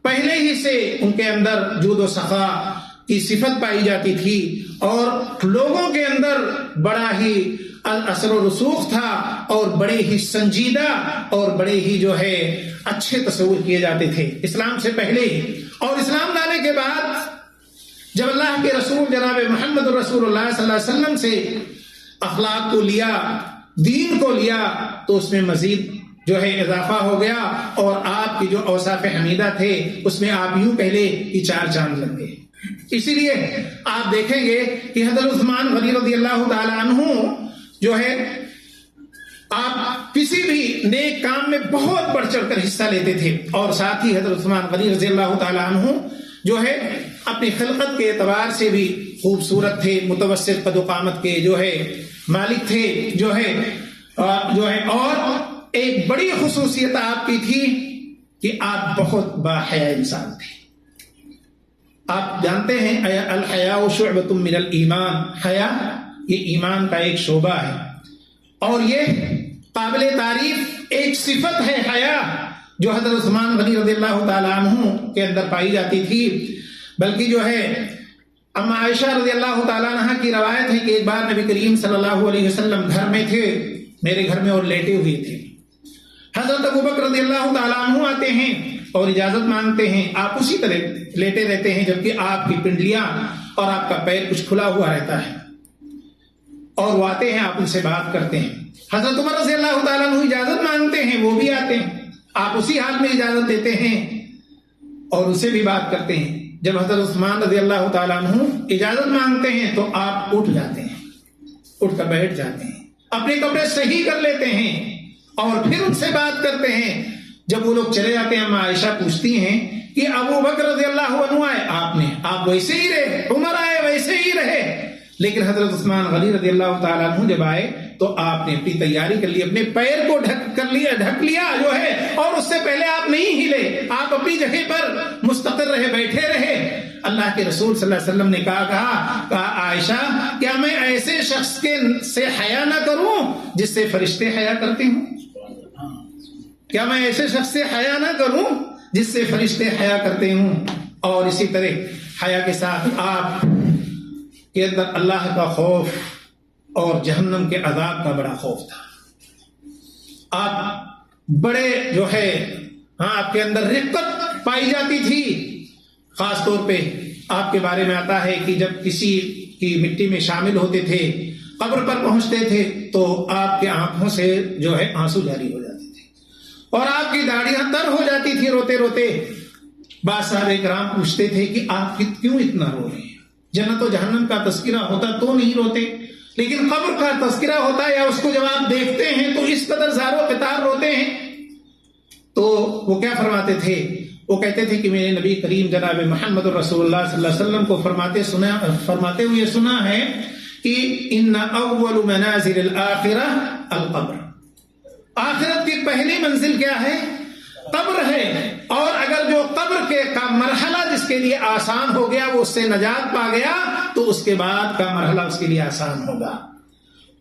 پہلے ہی سے ان کے اندر جود و سخا کی صفت پائی جاتی تھی, اور لوگوں کے اندر بڑا ہی اثر و رسوخ تھا, اور بڑے ہی سنجیدہ اور بڑے ہی جو ہے اچھے تصور کیے جاتے تھے اسلام سے پہلے ہی. اور اسلام لانے کے بعد جب اللہ کے رسول جناب محمد رسول اللہ صلی اللہ علیہ وسلم سے اخلاق کو لیا, دین کو لیا, تو اس میں مزید جو ہے اضافہ ہو گیا, اور آپ کی جو اوصاف حمیدہ تھے اس میں آپ یوں پہلے ہی 4 چاند لگ گئے. اسی لیے آپ دیکھیں گے کہ حضرت عثمان غنی رضی اللہ تعالی عنہ جو ہے آپ کسی بھی نیک کام میں بہت بڑھ چڑھ کر حصہ لیتے تھے, اور ساتھ ہی حضرت عثمان غنی رضی اللہ تعالی عنہ جو ہے اپنی خلقت کے اعتبار سے بھی خوبصورت تھے, متوسط قد و قامت کے جو ہے مالک تھے جو ہے, اور ایک بڑی خصوصیت آپ کی تھی کہ آپ بہت باحیا انسان تھے. آپ جانتے ہیں الحیاء شعبۃ من الایمان, حیا یہ ایمان کا ایک شعبہ ہے, اور یہ قابل تعریف ایک صفت ہے حیا جو حضرت عثمان غنی رضی اللہ تعالی عنہ کے اندر پائی جاتی تھی. بلکہ جو ہے اما عائشہ رضی اللہ تعالیٰ عنہ کی روایت ہے کہ ایک بار نبی کریم صلی اللہ علیہ وسلم گھر میں تھے, میرے گھر میں, اور لیٹے ہوئے تھے. حضرت ابوبکر رضی اللہ تعالیٰ عنہ آتے ہیں اور اجازت مانگتے ہیں. آپ اسی طرح لیٹے رہتے ہیں جبکہ آپ کی پنڈلیاں اور آپ کا پیر کچھ کھلا ہوا رہتا ہے, اور وہ آتے ہیں, آپ ان سے بات کرتے ہیں. حضرت عمر رضی اللہ تعالیٰ عنہ اجازت مانگتے ہیں, وہ بھی آتے ہیں, آپ اسی حال میں اجازت دیتے ہیں اور ان سے بھی بات کرتے ہیں. جب حضرت عثمان رضی اللہ تعالیٰ عنہ اجازت مانگتے ہیں تو آپ اٹھ جاتے ہیں, اٹھ کر بیٹھ جاتے ہیں, اپنے کپڑے صحیح کر لیتے ہیں اور پھر ان سے بات کرتے ہیں. جب وہ لوگ چلے جاتے ہیں, عائشہ پوچھتی ہیں کہ ابو بکر رضی اللہ عنہ آئے, آپ ویسے ہی رہے, عمر آئے ویسے ہی رہے. لیکن حضرت عثمان غنی رضی اللہ تعالیٰ عنہ جب آئے تو آپ نے اپنی تیاری کر لی, اپنے پیر کو ڈھک لیا جو ہے, اور اس سے پہلے آپ نہیں ہلے, آپ اپنی جگہ پر مستقر رہے, بیٹھے رہے. اللہ کے رسول صلی اللہ علیہ وسلم نے کہا عائشہ کیا میں ایسے شخص سے حیا نہ کروں جس سے فرشتے حیا کرتے ہوں؟ کیا میں ایسے شخص سے حیا نہ کروں جس سے فرشتے حیا کرتے ہوں؟ اور اسی طرح حیا کے ساتھ آپ کے اندر اللہ کا خوف اور جہنم کے عذاب کا بڑا خوف تھا. آپ بڑے جو ہے آپ کے اندر رقت پائی جاتی تھی. خاص طور پہ آپ کے بارے میں آتا ہے کہ جب کسی کی مٹی میں شامل ہوتے تھے, قبر پر پہنچتے تھے, تو آپ کے آنکھوں سے جو ہے آنسو جاری ہو جاتے تھے, اور آپ کی داڑیاں تر ہو جاتی تھی روتے روتے. بعض صحابہ کرام پوچھتے تھے کہ آپ کیوں اتنا رو رہے ہیں؟ جنت و جہنم کا تذکرہ ہوتا تو نہیں روتے, لیکن قبر کا تذکرہ ہوتا ہے یا اس کو جب آپ دیکھتے ہیں تو اس قدر زار و قطار روتے ہیں. تو وہ کیا فرماتے تھے؟ وہ کہتے تھے کہ میرے نبی کریم جناب محمد رسول اللہ صلی اللہ علیہ وسلم کو فرماتے ہوئے سنا ہے کہ ان اول منازل الآخرہ القبر, آخرت کی پہلی منزل کیا ہے؟ قبر ہے. اور اگر جو قبر کے کا مرحلہ جس کے لیے آسان ہو گیا, وہ اس سے نجات پا گیا, تو اس کے بعد کا مرحلہ اس کے لیے آسان ہوگا.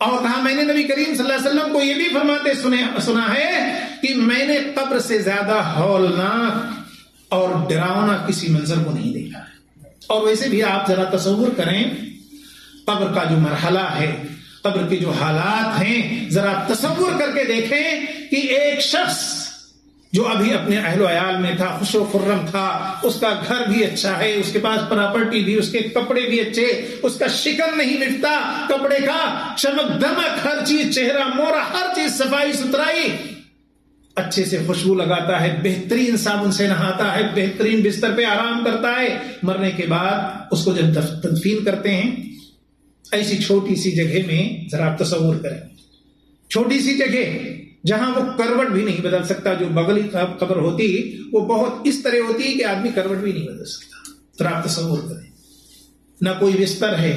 اور کہا میں نے نبی کریم صلی اللہ علیہ وسلم کو یہ بھی فرماتے سنا ہے کہ میں نے قبر سے زیادہ ہولناک اور ڈراؤنا کسی منظر کو نہیں دیکھا ہے۔ اور ویسے بھی آپ ذرا تصور کریں قبر کا جو مرحلہ ہے، قبر کے جو حالات ہیں، ذرا تصور کر کے دیکھیں کہ ایک شخص جو ابھی اپنے اہل و عیال میں تھا، خوش و خرم تھا، اس کا گھر بھی اچھا ہے، اس کے پاس پراپرٹی بھی، اس کے کپڑے بھی اچھے، اس کا شکن نہیں مٹتا کپڑے کا، چمک دمک ہر چیز، چہرہ مورا، ہر چیز صفائی ستھرائی، اچھے سے خوشبو لگاتا ہے، بہترین صابن سے نہاتا ہے، بہترین بستر پہ آرام کرتا ہے۔ مرنے کے بعد اس کو جب تدفین کرتے ہیں، ایسی چھوٹی سی جگہ میں ذرا آپ تصور کریں، چھوٹی سی جگہ جہاں وہ کروٹ بھی نہیں بدل سکتا، جو بغلی قبر ہوتی وہ بہت اس طرح ہوتی ہے کہ آدمی کروٹ بھی نہیں بدل سکتا۔ ذرا آپ تصور کریں، نہ کوئی بستر ہے،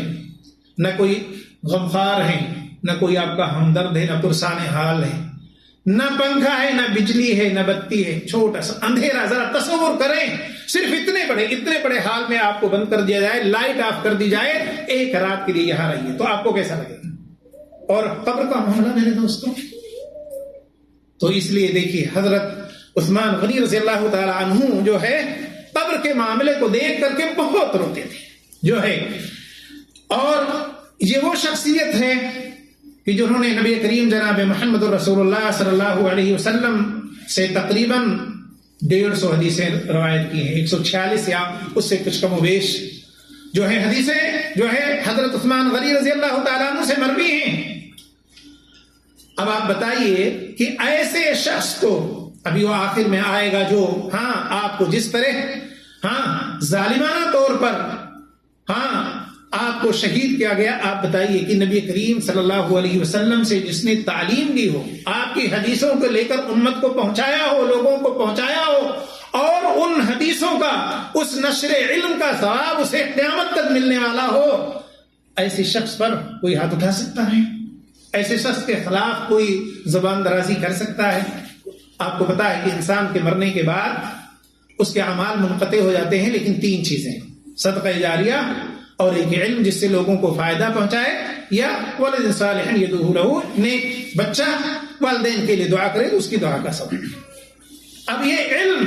نہ کوئی غمخوار ہے، نہ کوئی آپ کا ہمدرد ہے، نہ پرسان حال ہے، نہ پنکھا ہے، نہ بجلی ہے، نہ بتی ہے، چھوٹا سا اندھیرا۔ ذرا تصور کریں، صرف اتنے بڑے حال میں آپ کو بند کر دیا جائے، لائٹ آف کر دی جائے، ایک رات کے لیے یہاں رہیے، تو آپ کو کیسا لگے گا؟ اور قبر کا معاملہ میرے دوستوں، تو اس لیے دیکھیے حضرت عثمان غنی رضی اللہ تعالی عنہ جو ہے قبر کے معاملے کو دیکھ کر کے بہت روتے تھے جو ہے۔ اور یہ وہ شخصیت ہے کہ جنہوں نے نبی کریم جناب محمد رسول اللہ صلی اللہ علیہ وسلم سے تقریباً 150 حدیثیں روایت کی ہیں، 146 یا اس سے کچھ کم و بیش جو ہے حدیثیں جو ہے حضرت عثمان غنی رضی اللہ تعالیٰ عنہ سے مروی ہیں۔ اب آپ بتائیے کہ ایسے شخص کو، ابھی وہ آخر میں آئے گا جو آپ کو جس طرح ظالمانہ طور پر آپ کو شہید کیا گیا، آپ بتائیے کہ نبی کریم صلی اللہ علیہ وسلم سے جس نے تعلیم دی ہو، آپ کی حدیثوں کو لے کر امت کو پہنچایا ہو، لوگوں کو پہنچایا ہو، اور ان حدیثوں کا، اس نشر علم کا ثواب اسے قیامت تک ملنے والا ہو، ایسے شخص پر کوئی ہاتھ اٹھا سکتا ہے؟ ایسے شخص کے خلاف کوئی زبان درازی کر سکتا ہے؟ آپ کو پتا ہے کہ انسان کے مرنے کے بعد اس کے اعمال منقطع ہو جاتے ہیں، لیکن 3 چیزیں، صدقہ جاریہ، اور ایک علم جس سے لوگوں کو فائدہ پہنچائے، یا ولد صالح یدعو لہ، نیک بچہ والدین کے لیے دعا کرے تو اس کی دعا کا ثواب۔ اب یہ علم،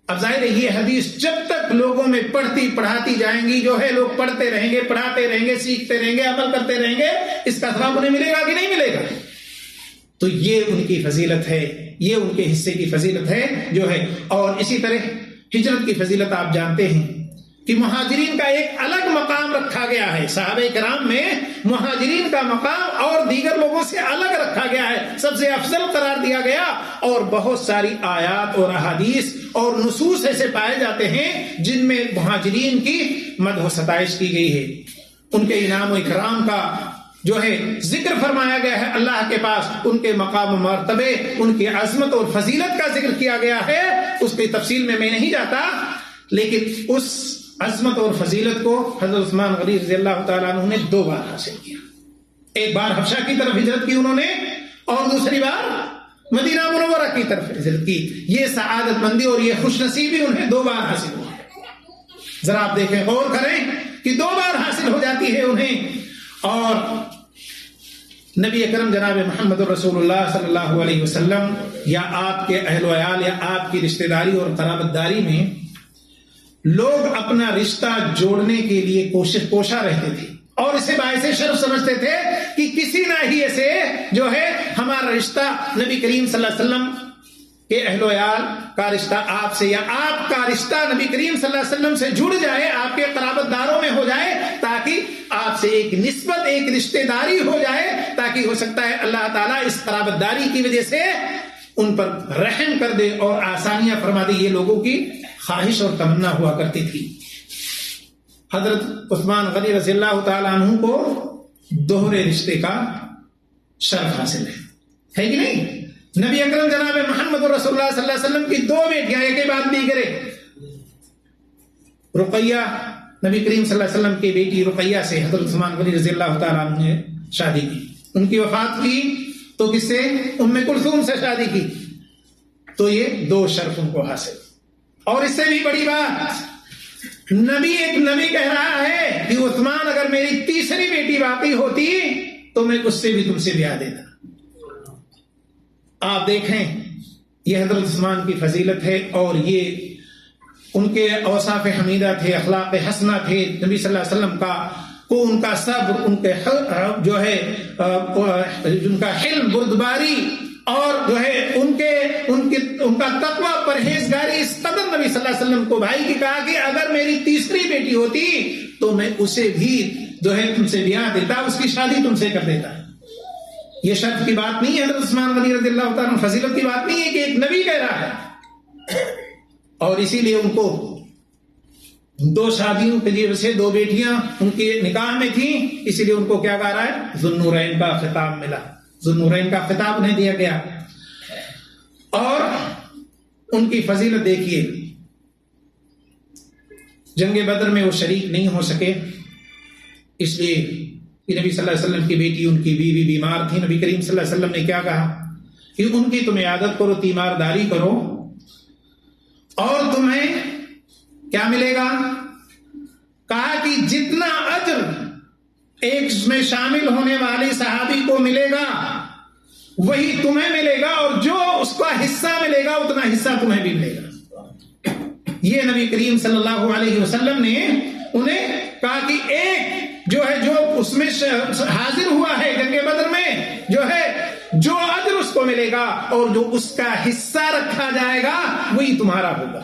اب ظاہر ہے یہ حدیث جب تک لوگوں میں پڑھاتی جائیں گی، جو ہے لوگ پڑھتے رہیں گے، پڑھاتے رہیں گے، سیکھتے رہیں گے، عمل کرتے رہیں گے، اس کا ثواب انہیں ملے گا کہ نہیں ملے گا؟ تو یہ ان کی فضیلت ہے، یہ ان کے حصے کی فضیلت ہے جو ہے۔ اور اسی طرح ہجرت کی فضیلت آپ جانتے ہیں کہ مہاجرین کا ایک الگ مقام رکھا گیا ہے، صحابہ کرام میں مہاجرین کا مقام اور دیگر لوگوں سے الگ رکھا گیا ہے، سب سے افضل قرار دیا گیا، اور بہت ساری آیات اور احادیث اور نصوص ایسے پائے جاتے ہیں جن میں مہاجرین کی مدح و ستائش کی گئی ہے، ان کے انعام و اکرام کا جو ہے ذکر فرمایا گیا ہے اللہ کے پاس، ان کے مقام و مرتبے، ان کی عظمت اور فضیلت کا ذکر کیا گیا ہے۔ اس کی تفصیل میں نہیں جاتا، لیکن اس عظمت اور فضیلت کو حضرت عثمان غنی رضی اللہ تعالیٰ عنہ نے 2 بار حاصل کیا، ایک بار حبشہ کی طرف ہجرت کی انہوں نے، اور دوسری بار مدینہ منورہ کی طرف ہجرت کی۔ یہ سعادت مندی اور یہ خوش نصیبی انہیں 2 بار حاصل ہوا۔ ذرا آپ دیکھیں، غور کریں کہ 2 بار حاصل ہو جاتی ہے انہیں، اور نبی اکرم جناب محمد رسول اللہ صلی اللہ علیہ وسلم یا آپ کے اہل و عیال یا آپ کی رشتہ داری اور قرابت داری میں لوگ اپنا رشتہ جوڑنے کے لیے کوشاں رہتے تھے، اور اسے باعث شرف سمجھتے تھے کہ کسی نہ ہی سے جو ہے ہمارا رشتہ نبی کریم صلی اللہ علیہ وسلم کے اہل و عیال کا رشتہ آپ سے، یا آپ کا رشتہ نبی کریم صلی اللہ علیہ وسلم سے جڑ جائے، آپ کے قرابت داروں میں ہو جائے، تاکہ آپ سے ایک نسبت، ایک رشتہ داری ہو جائے، تاکہ ہو سکتا ہے اللہ تعالیٰ اس قرابت داری کی وجہ سے ان پر رحم کر دے اور آسانیاں فرما دے۔ یہ لوگوں کی خواہش اور تمنا ہوا کرتی تھی۔ حضرت عثمان غنی رضی اللہ تعالیٰ عنہ کو دوہرے رشتے کا شرف حاصل ہے کہ نہیں؟ نبی اکرم جناب محمد رسول اللہ صلی اللہ علیہ وسلم کی 2 بیٹیاں، ایک کے بعد دیگرے، رقیہ، نبی کریم صلی اللہ علیہ وسلم کی بیٹی رقیہ سے حضرت عثمان غنی رضی اللہ تعالیٰ عنہ نے شادی کی۔ ان کی وفات کی تو کس سے؟ ام کلثوم سے شادی کی، تو یہ 2 شرف ان کو حاصل۔ اور اس سے بھی بڑی بات، ایک نبی کہہ رہا ہے کہ عثمان اگر میری 3ری بیٹی باقی ہوتی تو میں اس سے بھی تم سے بیاہ دیتا. آپ دیکھیں یہ حضرت عثمان کی فضیلت ہے، اور یہ ان کے اوصاف حمیدہ تھے، اخلاق حسنہ تھے نبی صلی اللہ علیہ وسلم کا، کو ان کا صبر، ان کے جو ہے ان کا حلم، بردباری، اور جو ہے ان کا تقوی، پرہیزگاری اس قدر نبی صلی اللہ علیہ وسلم کو بھائی کی کہا کہ اگر میری تیسری بیٹی ہوتی تو میں اسے بھی جو ہے تم سے بیاہ دیتا، اس کی شادی تم سے کر دیتا. یہ شرط کی بات نہیں ہے حضرت عثمان غنی رضی اللہ تعالیٰ عنہ، فضیلت کی بات نہیں ہے کہ ایک نبی کہہ رہا ہے. اور اسی لیے ان کو 2 شادیوں کے لیے سے 2 بیٹیاں ان کے نکاح میں تھیں، اسی لیے ان کو کیا کہا رہا ہے؟ ذوالنورین کا خطاب ملا، ذوالنورین کا خطاب انہیں دیا گیا. اور ان کی فضیلت دیکھیے، جنگ بدر میں وہ شریک نہیں ہو سکے، اس لیے کہ نبی صلی اللہ علیہ وسلم کی بیٹی، ان کی بیوی بیمار تھی. نبی کریم صلی اللہ علیہ وسلم نے کیا کہا کہ ان کی تم عیادت کرو، تیمارداری کرو، اور تمہیں کیا ملے گا؟ کہا کہ جتنا اجر ایک میں شامل ہونے والی صحابی کو ملے گا وہی تمہیں ملے گا، اور جو اس کا حصہ ملے گا اتنا حصہ تمہیں بھی ملے گا. یہ نبی کریم صلی اللہ علیہ وسلم نے انہیں کہا کہ ایک جو ہے جو اس میں حاضر ہوا ہے جنگ بدر میں، جو ہے جو اجر اس کو ملے گا اور جو اس کا حصہ رکھا جائے گا وہی تمہارا ہوگا.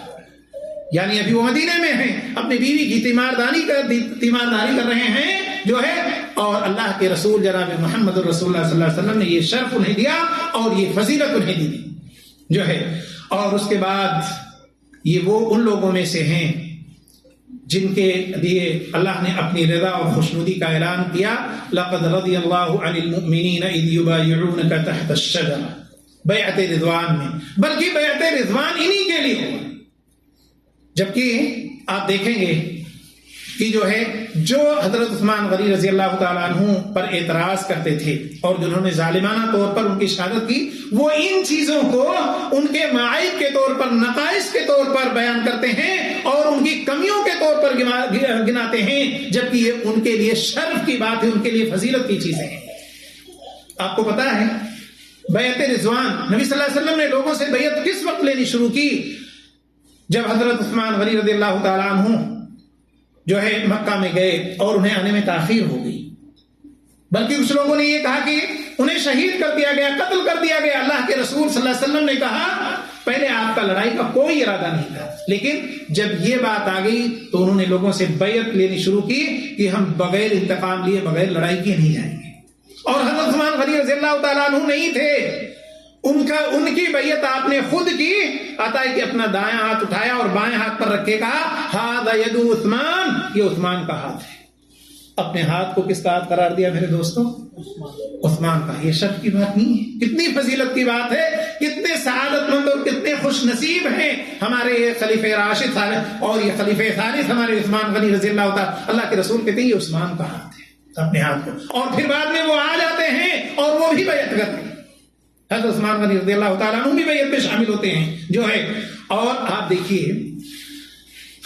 یعنی ابھی وہ مدینے میں ہیں، اپنی بیوی کی تیمارداری کر رہے ہیں جو ہے، اور اللہ کے رسول جناب محمد رسول اللہ صلی اللہ علیہ وسلم نے یہ شرف انہیں دیا اور یہ فضیلت انہیں دی جو ہے. اور اس کے بعد یہ وہ ان لوگوں میں سے ہیں جن کے لیے اللہ نے اپنی رضا اور خوشنودی کا اعلان کیا، لقد رضی اللہ عن المؤمنین اذ یبایعونک تحت الشجرہ، بیعت رضوان میں، بلکہ بیعت رضوان انہی کے لیے ہوا. جبکہ آپ دیکھیں گے کہ جو ہے جو حضرت عثمان غنی رضی اللہ تعالیٰ عنہ پر اعتراض کرتے تھے اور جنہوں نے ظالمانہ طور پر ان کی شہادت کی، وہ ان چیزوں کو ان کے معائب کے طور پر، نقائص کے طور پر بیان کرتے ہیں اور ان کی کمیوں کے طور پر گناتے ہیں، جبکہ یہ ان کے لیے شرف کی بات ہے، ان کے لیے فضیلت کی چیزیں ہیں. آپ کو پتا ہے بیعت رضوان، نبی صلی اللہ علیہ وسلم نے لوگوں سے بیعت کس وقت لینی شروع کی؟ جب حضرت عثمان غنی رضی اللہ تعالیٰ عنہ جو ہے مکہ میں گئے اور انہیں آنے میں تاخیر ہو گئی، بلکہ کچھ لوگوں نے یہ کہا کہ انہیں شہید کر دیا گیا، قتل کر دیا گیا. اللہ کے رسول صلی اللہ علیہ وسلم نے کہا پہلے آپ کا لڑائی کا کوئی ارادہ نہیں تھا، لیکن جب یہ بات آ گئی تو انہوں نے لوگوں سے بیعت لینی شروع کی کہ ہم بغیر انتقام لیے، بغیر لڑائی کیے نہیں جائیں گے. اور حضرت عثمان غنی رضی اللہ تعالیٰ عنہ نہیں تھے، ان کی بیعت آپ نے خود کی. آتا ہے کہ اپنا دایاں ہاتھ اٹھایا اور بائیں ہاتھ پر رکھے کہا ھذا ید عثمان، یہ عثمان کا ہاتھ ہے. اپنے ہاتھ کو کس کا ہاتھ قرار دیا میرے دوستوں؟ عثمان کا. یہ شک کی بات نہیں ہے، کتنی فضیلت کی بات ہے، کتنے سعادت مند اور کتنے خوش نصیب ہیں ہمارے یہ خلیفہ راشد اور یہ خلیفہ ثالث ہمارے عثمان غنی رضی اللہ تعالیٰ. اللہ کے رسول کہتے ہیں یہ عثمان کا ہاتھ ہے، اپنے ہاتھ کو. اور پھر بعد میں وہ آ جاتے ہیں اور وہ بھی بیعت کرتے ہیں. حضرت عثمان غنی رضی اللہ تعالیٰ عنہ بھی بیعت میں شامل ہوتے ہیں جو ہے. اور آپ دیکھیے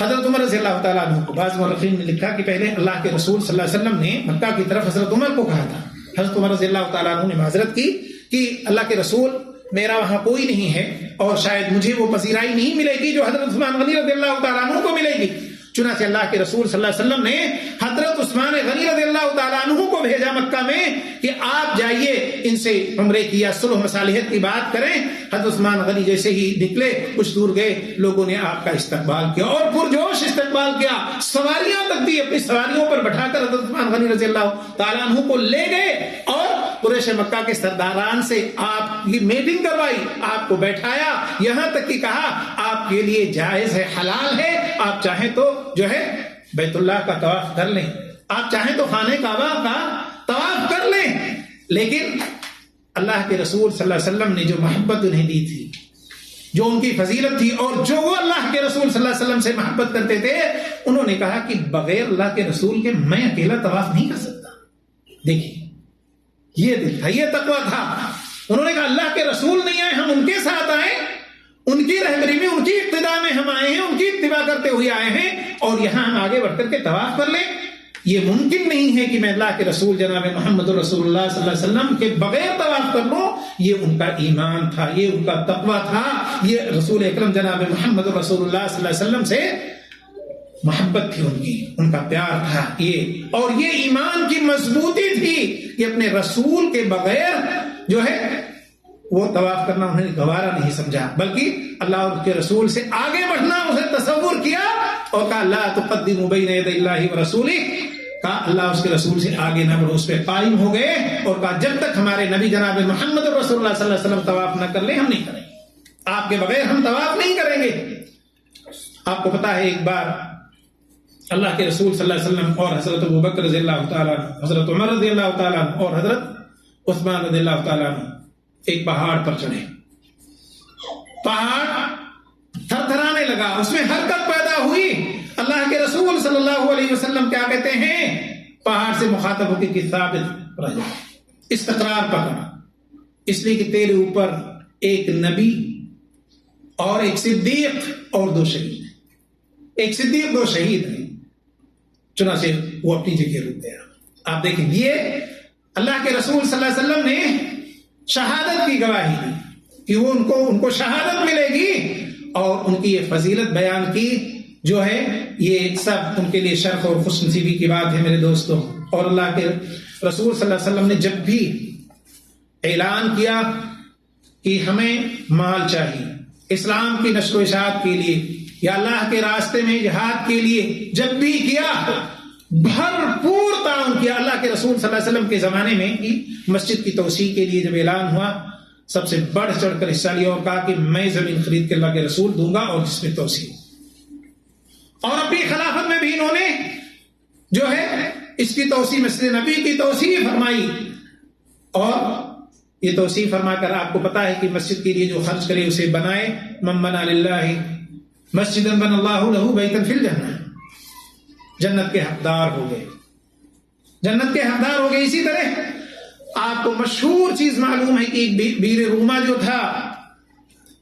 حضرت عمر رضی اللہ تعالیٰ عنہ کو بعض مورخین نے لکھا کہ پہلے اللہ کے رسول صلی اللہ علیہ وسلم نے مکہ کی طرف حضرت عمر کو کہا تھا. حضرت عمر رضی اللہ تعالیٰ عنہ نے معذرت کی کہ اللہ کے رسول میرا وہاں کوئی نہیں ہے اور شاید مجھے وہ پذیرائی نہیں ملے گی جو حضرت عثمان غنی رضی اللہ تعالیٰ عنہ کو ملے گی. چنانچہ اللہ کے رسول صلی اللہ علیہ وسلم نے حضرت عثمان غنی رضی اللہ تعالیٰ عنہ کو بھیجا مکہ میں کہ آپ جائیے ان سے عمرے کی یا صلح مصالحت کی بات کریں. حضرت عثمان غنی جیسے ہی نکلے کچھ دور گئے، لوگوں نے آپ کا استقبال کیا اور پرجوش استقبال کیا، سواریاں تک دی، اپنی سواریوں پر بٹھا کر حضرت عثمان غنی رضی اللہ تعالیٰ عنہ کو لے گئے اور قریش مکہ کے سرداران سے آپ کی میٹنگ کروائی، آپ کو بیٹھایا، یہاں تک کہ کہا آپ کے لیے جائز ہے، حلال ہے، آپ چاہیں تو جو ہے بیت اللہ کا طواف کر لیں، آپ چاہیں تو خانہ کعبہ کا طواف کر لیں. لیکن اللہ کے رسول صلی اللہ علیہ وسلم نے جو محبت انہیں دی تھی، جو ان کی فضیلت تھی اور جو وہ اللہ کے رسول صلی اللہ علیہ وسلم سے محبت کرتے تھے، انہوں نے کہا کہ بغیر اللہ کے رسول کے میں اکیلا طواف نہیں کر سکتا. دیکھیے یہ دل تھا، یہ تقویٰ تھا. انہوں نے کہا اللہ کے رسول نہیں آئے، ہم ان کے ساتھ آئے، ان کی رہبری میں، ان کی اقتداء میں ہم آئے ہیں، ان کی اتباع کرتے ہوئے آئے ہیں، اور یہاں ہم آگے بڑھ کر کے طواف کر لیں. یہ ممکن نہیں ہے کہ میں اللہ کے رسول جناب محمد رسول اللہ صلی اللہ علیہ وسلم کے بغیر طواف کر لوں. یہ ان کا ایمان تھا, یہ ان کا تقویٰ تھا, یہ رسول اکرم جناب محمد رسول اللہ صلی اللہ علیہ وسلم سے محبت تھی ان کی, ان کا پیار تھا یہ, اور یہ ایمان کی مضبوطی تھی کہ اپنے رسول کے بغیر جو ہے وہ طواف کرنا انہوں نے گوارا نہیں سمجھا, بلکہ اللہ اور کے رسول سے آگے بڑھنا اسے تصور کیا اور کہا لا تقدموا بین یدی اللہ ورسولہ, کہا اللہ اس کے رسول سے آگے نہ بڑھو, اس پہ قائم ہو گئے اور کہا جب تک ہمارے نبی جناب محمد رسول اللہ صلی اللہ علیہ وسلم طواف نہ کر لیں ہم نہیں کریں گے, آپ کے بغیر ہم طواف نہیں کریں گے. آپ کو پتا ہے ایک بار اللہ کے رسول صلی اللہ علیہ وسلم اور حضرت ابوبکر رضی اللہ تعالیٰ عنہ, حضرت عمر رضی اللہ تعالیٰ عنہ اور حضرت عثمان رضی اللہ تعالیٰ عنہ ایک پہاڑ پر چڑھے. پہاڑ تھر تھرانے لگا, اس میں حرکت پیدا ہوئی. اللہ کے رسول صلی اللہ علیہ وسلم کیا کہتے ہیں, پہاڑ سے مخاطب ہو کے ثابت رہ جا, استقرار پکڑا, اس لیے کہ تیرے اوپر ایک نبی اور ایک صدیق اور 2 شہید ہیں, ایک صدیق 2 شہید ہیں. چنانچہ وہ اپنی جگہ رک گیا. آپ دیکھیں یہ اللہ کے رسول صلی اللہ علیہ وسلم نے شہادت کی گواہی دی کہ وہ ان کو شہادت ملے گی, اور ان کی یہ فضیلت بیان کی جو ہے یہ سب ان کے لیے شرف اور خوش نصیبی کی بات ہے میرے دوستوں. اور اللہ کے رسول صلی اللہ علیہ وسلم نے جب بھی اعلان کیا کہ ہمیں مال چاہیے اسلام کی نشر و اشاعت کے لیے یا اللہ کے راستے میں جہاد کے لیے, جب بھی کیا بھرپور تعاون کیا. اللہ کے رسول صلی اللہ علیہ وسلم کے زمانے میں مسجد کی توسیع کے لیے جب اعلان ہوا سب سے بڑھ چڑھ کر حصہ لیا اور کہا کہ میں زمین خرید کے اللہ کے رسول دوں گا اور جس میں توسیع, اور اپنی خلافت میں بھی انہوں نے جو ہے اس کی توسیع, مسجد نبی کی توسیع فرمائی. اور یہ توسیع فرما کر آپ کو پتا ہے کہ مسجد کے لیے جو خرچ کرے اسے بنائے. من بنا للہ مسجدا بنى اللہ لہ بیتا فی الجنہ, جنت کے حقدار ہو گئے, جنت کے حقدار ہو گئے. اسی طرح آپ کو مشہور چیز معلوم ہے کہ ایک بیر روما جو تھا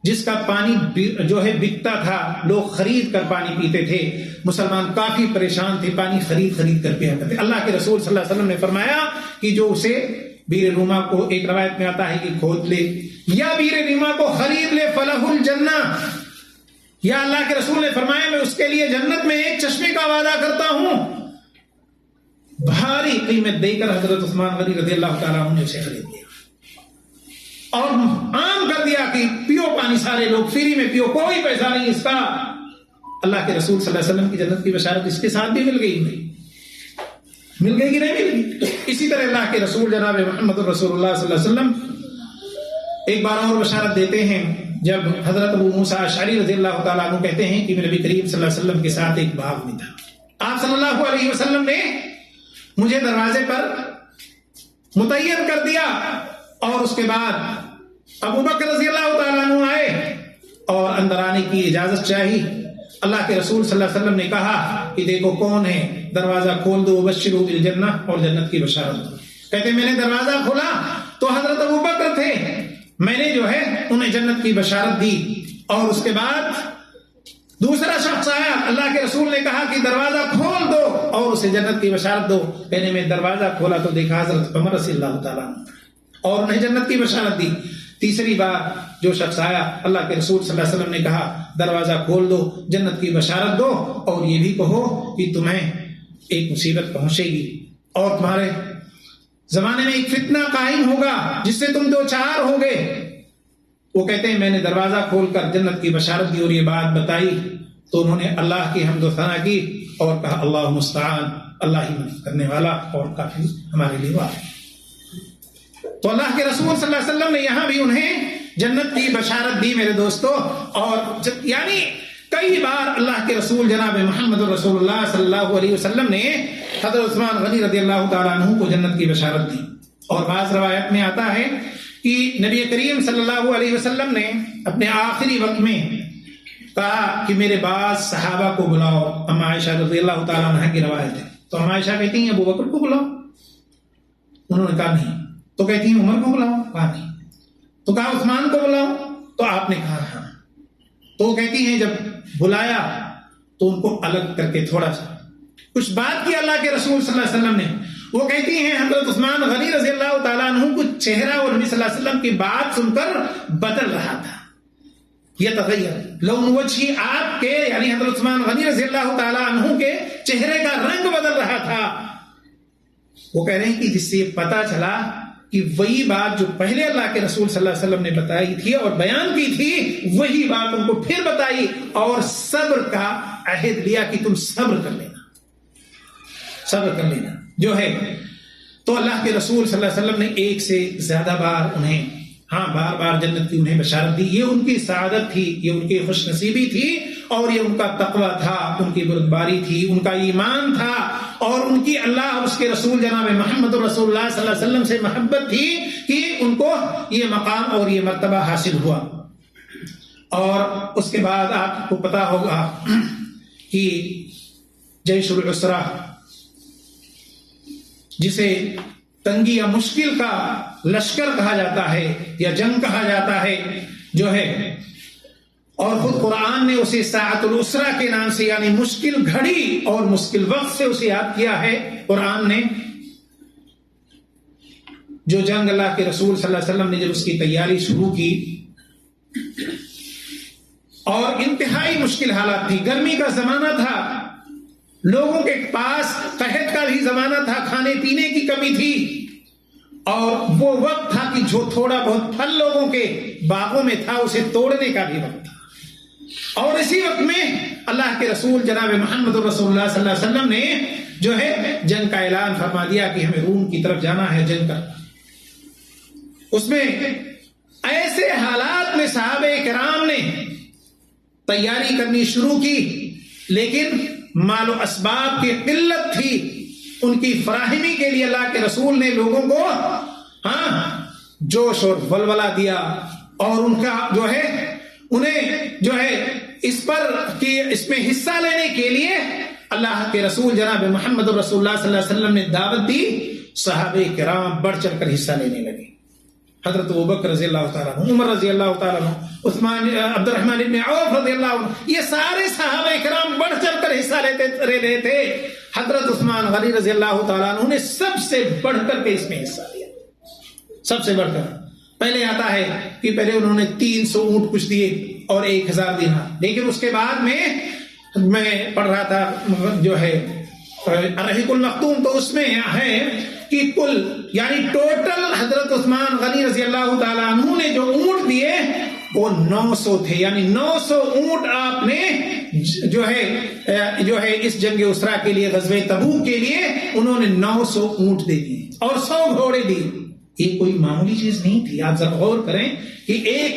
جس کا پانی جو ہے بکتا تھا, لوگ خرید کر پانی پیتے تھے, مسلمان کافی پریشان تھے, پانی خرید کر پیا کرتے. اللہ کے رسول صلی اللہ علیہ وسلم نے فرمایا کہ جو اسے بیر روما کو, ایک روایت میں آتا ہے کہ کھود لے یا بیر روما کو خرید لے, فلہ الجنہ, یا اللہ کے رسول نے فرمایا میں اس کے لیے جنت میں ایک چشمے کا وعدہ کرتا ہوں. بھاری قیمت دے کر حضرت عثمان غنی رضی اللہ تعالیٰ عنہ نے اسے خرید لیا اور عام کر دیا کہ پیو پانی, سارے لوگ فری میں پیو, کوئی پیسہ نہیں اس کا. اللہ کے رسول صلی اللہ علیہ وسلم کی جنت کی بشارت اس کے ساتھ بھی مل گئی, مل گئی کہ نہیں مل گئی. اسی طرح اللہ کے رسول جناب محمد رسول اللہ صلی اللہ علیہ وسلم ایک بار اور بشارت دیتے ہیں جب حضرت ابو موسیٰ اشعری رضی اللہ تعالیٰ عنہ کہتے ہیں کہ میں نبی کریم صلی اللہ علیہ وسلم کے ساتھ ایک باغ میں تھا. آپ صلی اللہ علیہ وسلم نے مجھے دروازے پر متعین کر دیا اور اس کے بعد ابو بکر رضی اللہ تعالیٰ عنہ آئے اور اندر آنے کی اجازت چاہی. اللہ کے رسول صلی اللہ علیہ وسلم نے کہا کہ دیکھو کون ہے, دروازہ کھول دو, وبشروا بالجنہ, اور جنت کی بشارت دو. کہتے میں نے دروازہ کھولا تو حضرت ابو بکر تھے, میں نے جو ہے انہیں جنت کی بشارت دی. اور اس کے بعد دوسرا شخص آیا, اللہ کے رسول نے کہا کہ دروازہ کھول دو اور اسے جنت کی بشارت دو. کہنے میں دروازہ کھولا تو دیکھا حضرت عمر رضی اللہ تعالیٰ اور انہیں جنت کی بشارت دی. تیسری بار جو شخص آیا, اللہ کے رسول صلی اللہ علیہ وسلم نے کہا دروازہ کھول دو, جنت کی بشارت دو, اور یہ بھی کہو کہ تمہیں ایک مصیبت پہنچے گی اور تمہارے زمانے میں ایک فتنہ قائم ہوگا جس سے تم 2-4 ہو گے. وہ کہتے ہیں میں نے دروازہ کھول کر جنت کی بشارت دی اور یہ بات بتائی تو انہوں نے اللہ کی حمد و ثنا کی اور کہا اللہ مستعان, اللہ ہی مدد کرنے والا اور کافی ہمارے لیے واقع. تو اللہ کے رسول صلی اللہ علیہ وسلم نے یہاں بھی انہیں جنت کی بشارت دی میرے دوستو. اور یعنی کئی بار اللہ کے رسول جناب محمد رسول اللہ صلی اللہ علیہ وسلم نے حضرت عثمان غنی رضی اللہ تعالیٰ عنہ کو جنت کی بشارت دی. اور بعض روایت میں آتا ہے کہ نبی کریم صلی اللہ علیہ وسلم نے اپنے آخری وقت میں کہا کہ میرے بعض صحابہ کو بلاؤ. ام عائشہ رضی اللہ تعالیٰ عنہ کی روایت ہے. تو ام عائشہ کہتی ہیں ابو بکر کو بلاؤ, انہوں نے کہا نہیں. تو کہتی ہیں عمر کو بلاؤ, کہا نہیں. تو کہا عثمان کو بلاؤ, تو آپ نے کہا ہاں. تو کہتی ہیں جب بلایا تو ان کو الگ کر کے تھوڑا سا کچھ بات کی اللہ کے رسول صلی اللہ علیہ وسلم نے. وہ کہتی ہیں حضرت عثمان غنی رضی اللہ تعالیٰ عنہ کو چہرہ اور نبی صلی اللہ علیہ وسلم کی بات سن کر بدل رہا تھا. یہ تغیر لون وجہی، آپ کے یعنی حضرت عثمان غنی رضی اللہ تعالیٰ عنہ کے چہرے کا رنگ بدل رہا تھا. وہ کہہ رہے ہیں کہ جس سے پتا چلا کہ وہی بات جو پہلے اللہ کے رسول صلی اللہ علیہ وسلم نے بتائی تھی اور بیان کی تھی، وہی بات ان کو پھر بتائی اور صبر کا عہد لیا کہ تم صبر کر لینا، صبر کر لینا جو ہے. تو اللہ کے رسول صلی اللہ علیہ وسلم نے ایک سے زیادہ بار انہیں بار بار جنت کی انہیں بشارت دی. یہ ان کی سعادت تھی، یہ ان کی خوش نصیبی تھی، اور یہ ان کا تقوی تھا، ان کی بردباری تھی، ان کا ایمان تھا، اور ان کی اللہ اور اس کے رسول جناب محمد رسول اللہ صلی اللہ علیہ وسلم سے محبت تھی کہ ان کو یہ مقام اور یہ مرتبہ حاصل ہوا. اور اس کے بعد آپ کو پتا ہوگا کہ جیش العسرہ، جسے تنگی یا مشکل کا لشکر کہا جاتا ہے یا جنگ کہا جاتا ہے جو ہے، اور خود قرآن نے اسے ساعت العسرہ کے نام سے یعنی مشکل گھڑی اور مشکل وقت سے اسے یاد کیا ہے. قرآن نے جو جنگ اللہ کے رسول صلی اللہ علیہ وسلم نے جب اس کی تیاری شروع کی اور انتہائی مشکل حالات تھی، گرمی کا زمانہ تھا، لوگوں کے پاس قحط کا بھی زمانہ تھا، کھانے پینے کی کمی تھی، اور وہ وقت تھا کہ جو تھوڑا بہت پھل لوگوں کے باغوں میں تھا اسے توڑنے کا بھی وقت تھا. اور اسی وقت میں اللہ کے رسول جناب محمد رسول اللہ صلی اللہ علیہ وسلم نے جو ہے جنگ کا اعلان فرما دیا کہ ہمیں روم کی طرف جانا ہے، جنگ کا. اس میں ایسے حالات میں صحابہ کرام نے تیاری کرنی شروع کی، لیکن مال و اسباب کی قلت تھی. ان کی فراہمی کے لیے اللہ کے رسول نے لوگوں کو جوش اور ولولہ دیا، اور ان کا جو ہے انہیں جو ہے اس پر کہ اس میں حصہ لینے کے لیے اللہ کے رسول جناب محمد رسول اللہ صلی اللہ علیہ وسلم نے دعوت دی. صحابہ کرام بڑھ چڑھ کر حصہ لینے لگے. حضرت ابوبکر رضی اللہ تعالیٰ عنہ، عمر رضی اللہ تعالیٰ عنہ، عثمان عبد الرحمن ابن عوف رضی اللہ عنہ، یہ سارے صحابہ کرام بڑھ چڑھ کر حصہ لیتے رہے تھے. حضرت عثمان غنی رضی اللہ تعالیٰ عنہ نے سب سے بڑھ کر کے اس میں حصہ لیا، سب سے بڑھ کر. پہلے آتا ہے کہ پہلے انہوں نے 300 اونٹ کچھ دیے اور 1000 دینار، لیکن اس کے بعد میں پڑھ رہا تھا جو ہے الرحیق المختوم، تو اس میں ہے کہ کل یعنی ٹوٹل حضرت عثمان غنی رضی اللہ تعالیٰ عنہ نے جو اونٹ دیے وہ 900 تھے. یعنی 900 اونٹ آپ نے جو ہے اس جنگ اسرا کے لیے، غزوہ تبوک کے لیے انہوں نے 900 اونٹ دے دیے اور 100 گھوڑے دیے. یہ کوئی معمولی چیز نہیں تھی. آپ ذرا غور کریں کہ ایک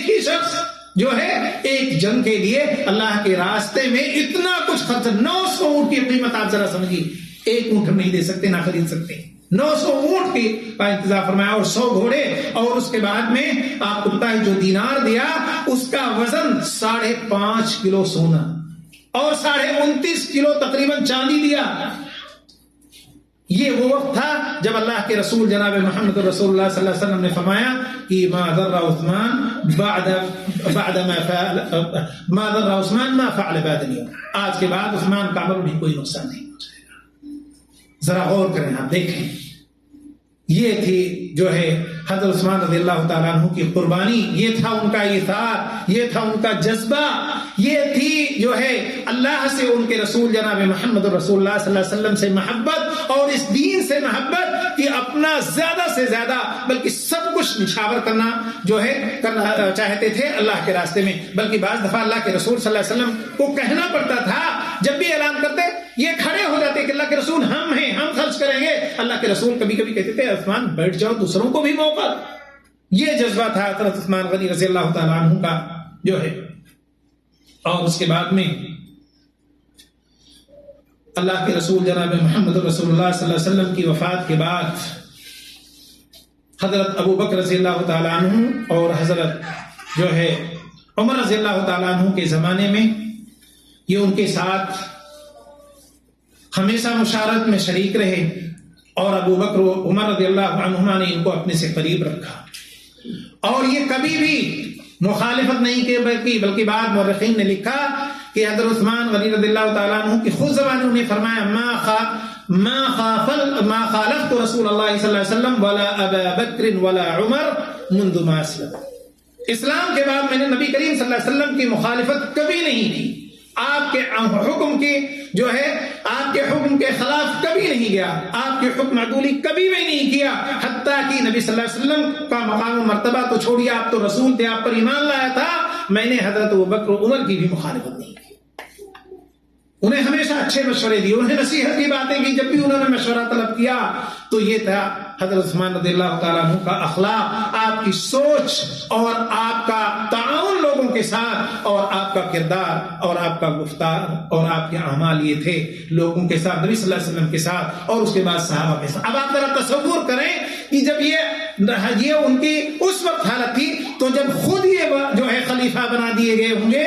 ہی شخص جو ہے ایک جنگ کے لیے اللہ کے راستے میں اتنا کچھ خرچ. 900 اونٹ کی قیمت آپ ذرا سمجھیے. ایک اونٹ ہم نہیں دے سکتے، نہ خرید سکتے. 900 اونٹ کا انتظام فرمایا اور 100 گھوڑے. اور اس کے بعد میں آپ کو پتا ہے جو دینار دیا اس کا وزن 5.5 کلو سونا اور 29.5 کلو تقریباً چاندی دیا. یہ وہ وقت تھا جب اللہ کے رسول جناب محمد رسول اللہ صلی اللہ علیہ وسلم نے فرمایا کہ ما ضر عثمان ما فعل بعد اليوم. آج کے بعد عثمان کا عمل بھی کوئی نقصان نہیں پہنچائے گا. ذرا غور کریں، آپ دیکھیں. یہ تھی جو ہے حضرت عثمان رضی اللہ تعالیٰ عنہ کی قربانی، یہ تھا ان کا ایثار، یہ تھا ان کا جذبہ، یہ تھی جو ہے اللہ سے ان کے رسول جناب محمد رسول اللہ صلی اللہ علیہ وسلم سے محبت اور اس دین سے محبت کہ اپنا زیادہ سے زیادہ بلکہ سب کچھ نچھاور کرنا جو ہے کرنا چاہتے تھے اللہ کے راستے میں. بلکہ بعض دفعہ اللہ کے رسول صلی اللہ علیہ وسلم کو کہنا پڑتا تھا، جب بھی اعلان کرتے یہ کھڑے ہو جاتے کہ اللہ کے رسول ہم ہیں، ہم خرچ کریں گے. اللہ کے رسول کبھی کبھی کہتے تھے عثمان بیٹھ جاؤ، دوسروں کو بھی موقع. یہ جذبہ تھا حضرت عثمان غنی رضی اللہ تعالیٰ عنہ کا جو ہے. اور اس کے بعد میں اللہ کے رسول جناب محمد رسول اللہ صلی اللہ علیہ وسلم کی وفات کے بعد حضرت ابو بکر رضی اللہ تعالیٰ عنہ اور حضرت جو ہے عمر رضی اللہ تعالیٰ عنہ کے زمانے میں یہ ان کے ساتھ ہمیشہ مشارت میں شریک رہے، اور ابو بکر و عمر رضی اللہ عنہما نے ان کو اپنے سے قریب رکھا، اور یہ کبھی بھی مخالفت نہیں کی، بلکہ بعد مورخین نے لکھا کہ حضرت عثمان غنی رضی اللہ تعالیٰ عنہ کی خود زبان انہیں فرمایا ما خالفت رسول اللہ صلی اللہ علیہ وسلم ولا ابا بکر ولا عمر منذ ما اسلم. اسلام کے بعد میں نے نبی کریم صلی اللہ علیہ وسلم کی مخالفت کبھی نہیں کی، آپ کے حکم کی جو ہے آپ کے حکم کے خلاف کبھی نہیں گیا، آپ کے حکم عدولی کبھی بھی نہیں کیا، حتیٰ کہ نبی صلی اللہ علیہ وسلم کا مقام و مرتبہ تو چھوڑیے، آپ تو رسول تھے، آپ پر ایمان لایا تھا، میں نے حضرت ابوبکر و عمر کی بھی مخالفت نہیں کی. انہیں ہمیشہ اچھے مشورے دیے، انہیں نصیحت کی باتیں کی، جب بھی انہوں نے مشورہ طلب کیا تو یہ تھا حضرت عثمان رضی اللہ تعالیٰ عنہ کا اخلاق، آپ کی سوچ اور آپ کا تعاون لوگوں کے ساتھ، اور آپ کا کردار اور آپ کا گفتار اور آپ کے اعمال یہ تھے لوگوں کے ساتھ، نبی صلی اللہ علیہ وسلم کے ساتھ اور اس کے بعد صحابہ کے ساتھ. اب آپ ذرا تصور کریں کہ جب یہ ان کی اس وقت حالت تھی، تو جب خود یہ جو ہے خلیفہ بنا دیے گئے ہوں گے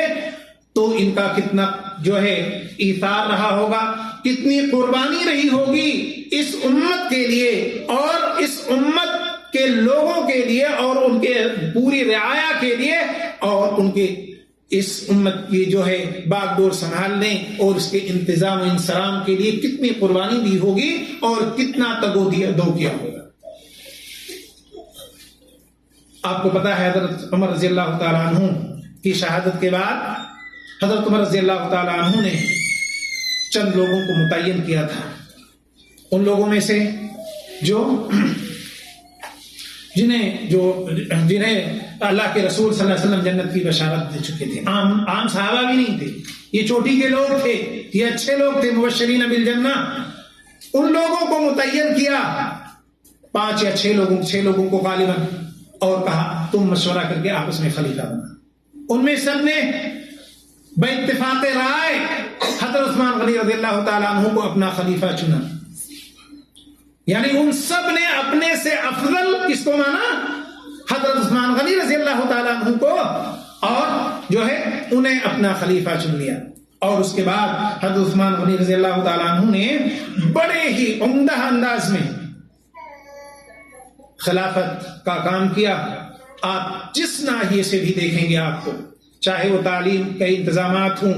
تو ان کا کتنا جو ہے ایثار رہا ہوگا، کتنی قربانی رہی ہوگی اس امت کے لیے اور اس امت کے لوگوں کے لیے اور ان کے پوری رعایا کے لیے اور ان کے اس امت کی جو ہے باغ ڈور سنبھالنے اور اس کے انتظام و انصرام کے لیے کتنی قربانی دی ہوگی اور کتنا تگو دو کیا ہوگا. آپ کو پتا ہے حضرت عمر رضی اللہ تعالیٰ عنہ کی شہادت کے بعد حضرت عمر رضی اللہ تعالیٰ عنہ نے چند لوگوں کو متعین کیا تھا، ان لوگوں میں سے جنہیں اللہ کے رسول صلی اللہ علیہ وسلم جنت کی بشارت دے چکے تھے. عام صحابہ بھی نہیں تھے، یہ چوٹی کے لوگ تھے، یہ اچھے لوگ تھے، مبشرین بالجنہ. ان لوگوں کو متعین کیا، 5 یا 6 لوگوں کو غالباً، اور کہا تم مشورہ کر کے آپس میں خلیفہ بنا. ان میں سب نے بے اتفاق رائے حضرت عثمان غنی رضی اللہ تعالیٰ عنہ کو اپنا خلیفہ چنا. یعنی ان سب نے اپنے سے افضل کس کو مانا؟ حضرت عثمان غنی رضی اللہ تعالیٰ عنہ کو، اور جو ہے انہیں اپنا خلیفہ چن لیا. اور اس کے بعد حضرت عثمان غنی رضی اللہ تعالیٰ عنہ نے بڑے ہی عمدہ انداز میں خلافت کا کام کیا. آپ جس ناحیے سے بھی دیکھیں گے آپ کو، چاہے وہ تعلیم کے انتظامات ہوں،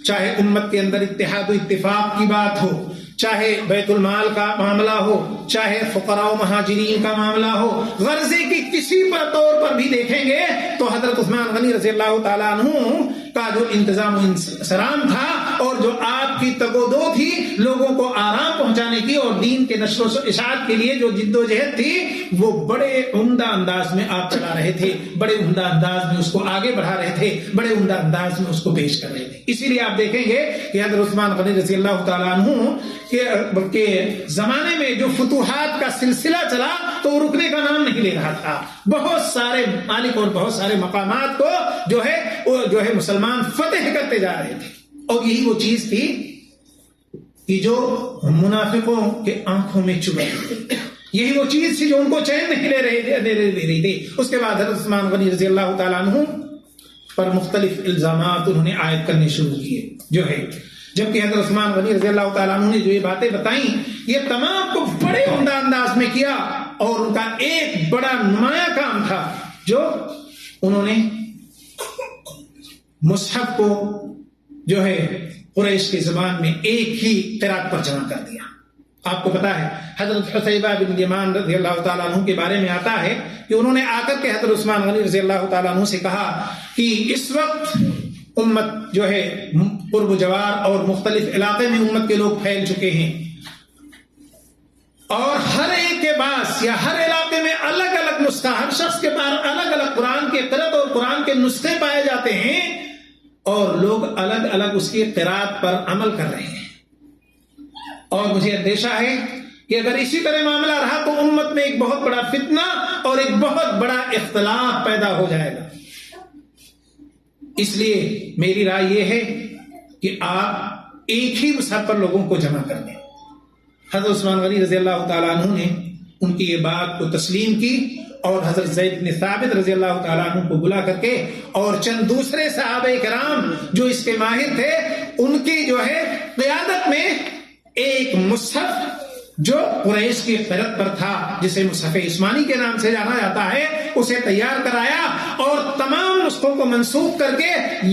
چاہے امت کے اندر اتحاد و اتفاق کی بات ہو، چاہے بیت المال کا معاملہ ہو، چاہے فقراء و مہاجرین کا معاملہ ہو، غرضے کی کسی پر طور پر بھی دیکھیں گے تو حضرت عثمان غنی رضی اللہ تعالیٰ عنہ کا جو انتظام و انصرام تھا اور جو آپ کی تگودو تھی لوگوں کو آرام پہنچانے کی اور دین کے نشر و اشاعت کے لیے جو جد و جہد تھی، وہ بڑے عمدہ انداز میں آپ چلا رہے تھے، بڑے عمدہ انداز میں اس کو آگے بڑھا رہے تھے، بڑے عمدہ انداز میں اس کو پیش کر رہے تھے. اسی لیے آپ دیکھیں گے کہ حضرت عثمان غنی رضی اللہ تعالیٰ عنہ کے زمانے میں جو فتوحات کا سلسلہ چلا تو وہ رکنے کا نام نہیں لے رہا تھا. بہت سارے مالک اور بہت سارے مقامات کو جو ہے مسلمان فتح کرتے جا رہے تھے. اور یہی وہ چیز تھی کہ جو منافقوں کے آنکھوں میں چبھ رہی تھی، یہی وہ چیز تھی جو ان کو چین نہیں لے رہی تھی. اس کے بعد حضرت عثمان غنی رضی اللہ تعالیٰ عنہ پر مختلف الزامات انہوں نے عائد کرنے شروع کیے جو ہے. جبکہ حضرت عثمان غنی رضی اللہ تعالیٰ عنہ نے جو یہ باتیں بتائیں یہ تمام کو بڑے عمدہ انداز میں کیا، اور ان کا ایک بڑا نمایاں کام تھا جو انہوں نے مصحف کو جو ہے قریش کی زبان میں ایک ہی قرات پر جمع کر دیا. آپ کو پتا ہے حضرت حذیفہ بن یمان رضی اللہ تعالیٰ عنہ کے بارے میں آتا ہے کہ انہوں نے آ کر کے حضرت عثمان غنی رضی اللہ تعالیٰ عنہ سے کہا کہ اس وقت امت جو ہے قرب و جوار اور مختلف علاقے میں امت کے لوگ پھیل چکے ہیں، اور ہر ایک کے پاس یا ہر علاقے میں الگ الگ نسخہ، ہر شخص کے پاس الگ الگ قرآن کے قرأت اور قرآن کے نسخے پائے جاتے ہیں، اور لوگ الگ الگ اس کی قرأت پر عمل کر رہے ہیں. اور مجھے اندیشہ ہے کہ اگر اسی طرح معاملہ رہا تو امت میں ایک بہت بڑا فتنہ اور ایک بہت بڑا اختلاف پیدا ہو جائے گا. اس لیے میری رائے یہ ہے کہ آپ ایک ہی مصحف پر لوگوں کو جمع کر دیں. حضرت عثمان غنی رضی اللہ تعالیٰ عنہ نے ان کی یہ بات کو تسلیم کی، اور حضرت زید بن ثابت رضی اللہ تعالیٰ عنہ کو بلا کر کے اور چند دوسرے صحابہ کرام جو اس کے ماہر تھے ان کی جو ہے قیادت میں ایک مصحف جو قریش کی قرأت پر تھا، جسے مصحف عثمانی کے نام سے جانا جاتا ہے، اسے تیار کرایا اور تمام نسخوں کو منسوخ کر کے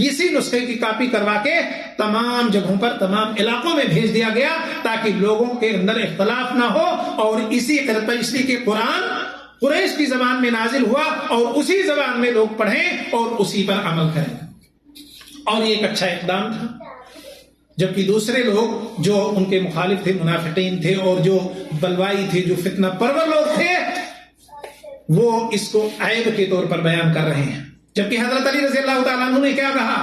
اسی نسخے کی کاپی کروا کے تمام جگہوں پر تمام علاقوں میں بھیج دیا گیا تاکہ لوگوں کے اندر اختلاف نہ ہو، اور اسی لیے کہ قرآن قریش کی زبان میں نازل ہوا اور اسی زبان میں لوگ پڑھیں اور اسی پر عمل کریں، اور یہ ایک اچھا اقدام تھا۔ جبکہ دوسرے لوگ جو ان کے مخالف تھے، منافقین تھے اور جو بلوائی تھے، جو فتنہ پرور لوگ تھے، وہ اس کو عیب کے طور پر بیان کر رہے ہیں۔ جبکہ حضرت علی رضی اللہ تعالیٰ عنہ نے کیا کہا،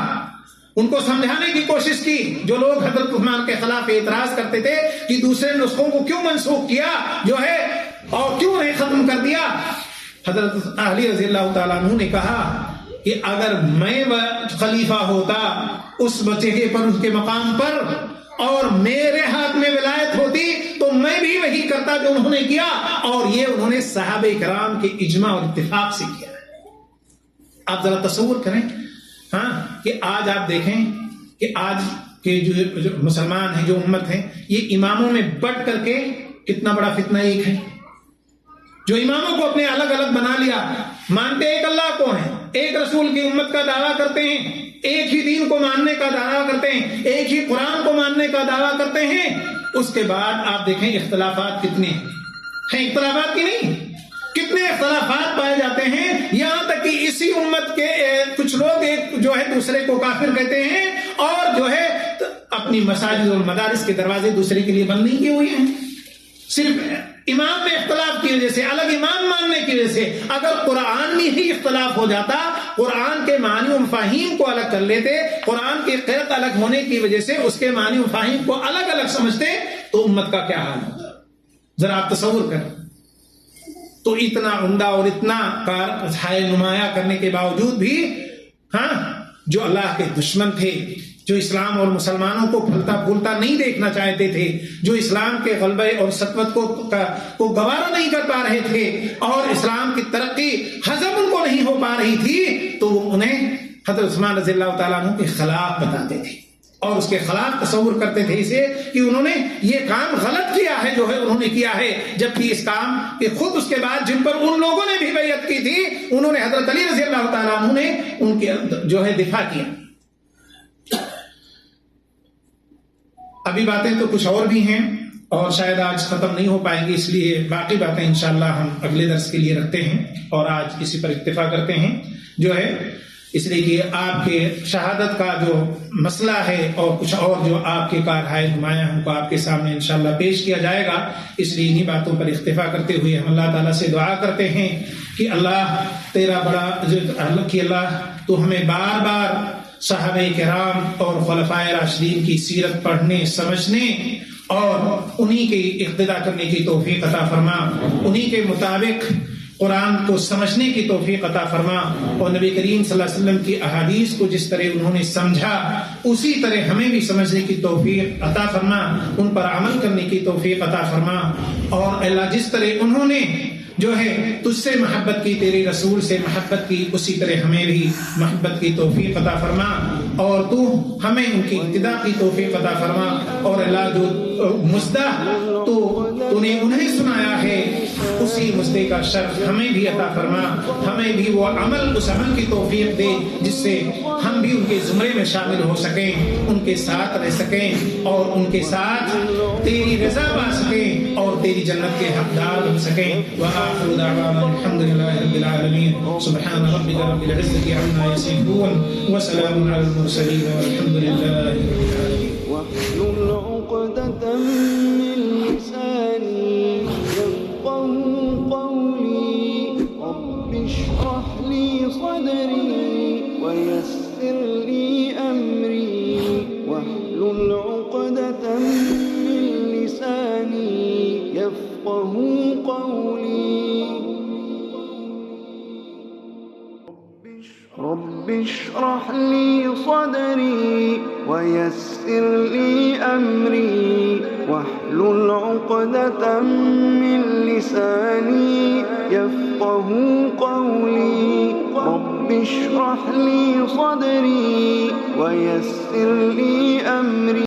ان کو سمجھانے کی کوشش کی۔ جو لوگ حضرت عثمان کے خلاف اعتراض کرتے تھے کہ دوسرے نسخوں کو کیوں منسوخ کیا جو ہے اور کیوں نہیں ختم کر دیا، حضرت علی رضی اللہ تعالیٰ عنہ نے کہا کہ اگر میں خلیفہ ہوتا اس جگہ پر، اس کے مقام پر، اور میرے ہاتھ میں ولایت ہوتی تو میں بھی وہی کرتا جو انہوں نے کیا، اور یہ انہوں نے صحابہ کرام کے اجماع اور اتفاق سے کیا ہے۔ آپ ذرا تصور کریں کہ آج آپ دیکھیں کہ آج کے جو مسلمان ہیں، جو امت ہیں، یہ اماموں میں بٹ کر کے کتنا بڑا فتنہ ایک ہے، جو اماموں کو اپنے الگ الگ بنا لیا، مانتے ایک اللہ کو ہیں، ایک رسول کی امت کا دعویٰ کرتے ہیں، ایک ہی دین کو ماننے کا دعویٰ کرتے ہیں، ایک ہی قرآن کو ماننے کا دعویٰ کرتے ہیں۔ اس کے بعد آپ دیکھیں اختلافات کتنے ہیں، اختلافات کی نہیں، کتنے اختلافات پائے جاتے ہیں، یہاں تک کہ اسی امت کے کچھ لوگ ایک جو ہے دوسرے کو کافر کہتے ہیں، اور جو ہے اپنی مساجد اور مدارس کے دروازے دوسرے کے لیے بند نہیں کیے ہوئے ہیں، صرف امام میں اختلاف کی وجہ سے، الگ امام ماننے کی وجہ سے۔ اگر قرآن میں ہی اختلاف ہو جاتا، قرآن کے معنی و مفاہیم کو الگ کر لیتے، قرآن کی قرأت الگ ہونے کی وجہ سے اس کے معنی و مفاہیم کو الگ الگ سمجھتے، تو امت کا کیا حال ہوتا؟ ذرا آپ تصور کریں۔ تو اتنا عمدہ اور اتنا کارسائے نمایاں کرنے کے باوجود بھی جو اللہ کے دشمن تھے، جو اسلام اور مسلمانوں کو پھلتا پھولتا نہیں دیکھنا چاہتے تھے، جو اسلام کے غلبے اور سطوت کو گوارا نہیں کر پا رہے تھے، اور اسلام کی ترقی ہضم ان کو نہیں ہو پا رہی تھی، تو وہ انہیں حضرت عثمان رضی اللہ تعالیٰ عنہ کے خلاف بتاتے تھے اور اس کے خلاف تصور کرتے تھے اسے کہ انہوں نے یہ کام غلط کیا ہے، جو ہے انہوں نے کیا ہے، جبکہ اس کام کے خود اس کے بعد جن پر ان لوگوں نے بھی بیعت کی تھی، انہوں نے حضرت علی رضی اللہ تعالیٰ عنہ نے ان کے جو ہے دفاع کیا۔ ابھی باتیں تو کچھ اور بھی ہیں اور شاید آج ختم نہیں ہو پائیں گی، اس لیے باقی باتیں انشاءاللہ ہم اگلے درس کے لیے رکھتے ہیں، اور آج اسی پر اکتفا کرتے ہیں جو ہے، اس لیے کہ آپ کے شہادت کا جو مسئلہ ہے اور کچھ اور جو آپ کے کارہائے نمایاں ہم کو آپ کے سامنے انشاءاللہ پیش کیا جائے گا، اس لیے انہی باتوں پر اکتفا کرتے ہوئے ہم اللہ تعالیٰ سے دعا کرتے ہیں کہ اللہ تیرا بڑا کہ اللہ تو ہمیں بار بار صحابہ کرام اور خلفائے راشدین کی سیرت پڑھنے، سمجھنے اور انہی کی اقتدا کرنے کی توفیق عطا فرما، انہی کے مطابق قرآن کو سمجھنے کی توفیق عطا فرما، اور نبی کریم صلی اللہ علیہ وسلم کی احادیث کو جس طرح انہوں نے سمجھا اسی طرح ہمیں بھی سمجھنے کی توفیق عطا فرما، ان پر عمل کرنے کی توفیق عطا فرما، اور اللہ جس طرح انہوں نے جو ہے تجھ سے محبت کی، تیرے رسول سے محبت کی، اسی طرح ہمیں بھی محبت کی توفیق عطا فرما، اور تو ہمیں ان کی اقتداء کی توفیق عطا فرما، اور اللہ جو مژدہ تو نے انہیں سنایا ہے اسی مژدے کا شرف ہمیں بھی عطا فرما، ہمیں بھی وہ عمل، اس عمل کی توفیق دے جس سے ہم بھی ان کے زمرے میں شامل ہو سکیں، ان کے ساتھ رہ سکیں، اور ان کے ساتھ تیری رضا پا سکیں اور تیری جنت کے حقدار بن سکیں۔ وآخر دعوانا الحمد للہ رب العالمین، سبحان ربک رب العزة عما یصفون، وسلام علی المرسلین، والحمد للہ رب العالمین۔ واحلل عقدة من لساني يفقهوا قولي، رب اشرح لي صدري ويسر لي أمري، واحلل عقدة من لساني يفقهوا قولي، رب اشرح لي صدري ويسر لي أمري، واحلل عقدة من لساني يفقهوا قولي، رب اشرح لي صدري ويسر لي أمري۔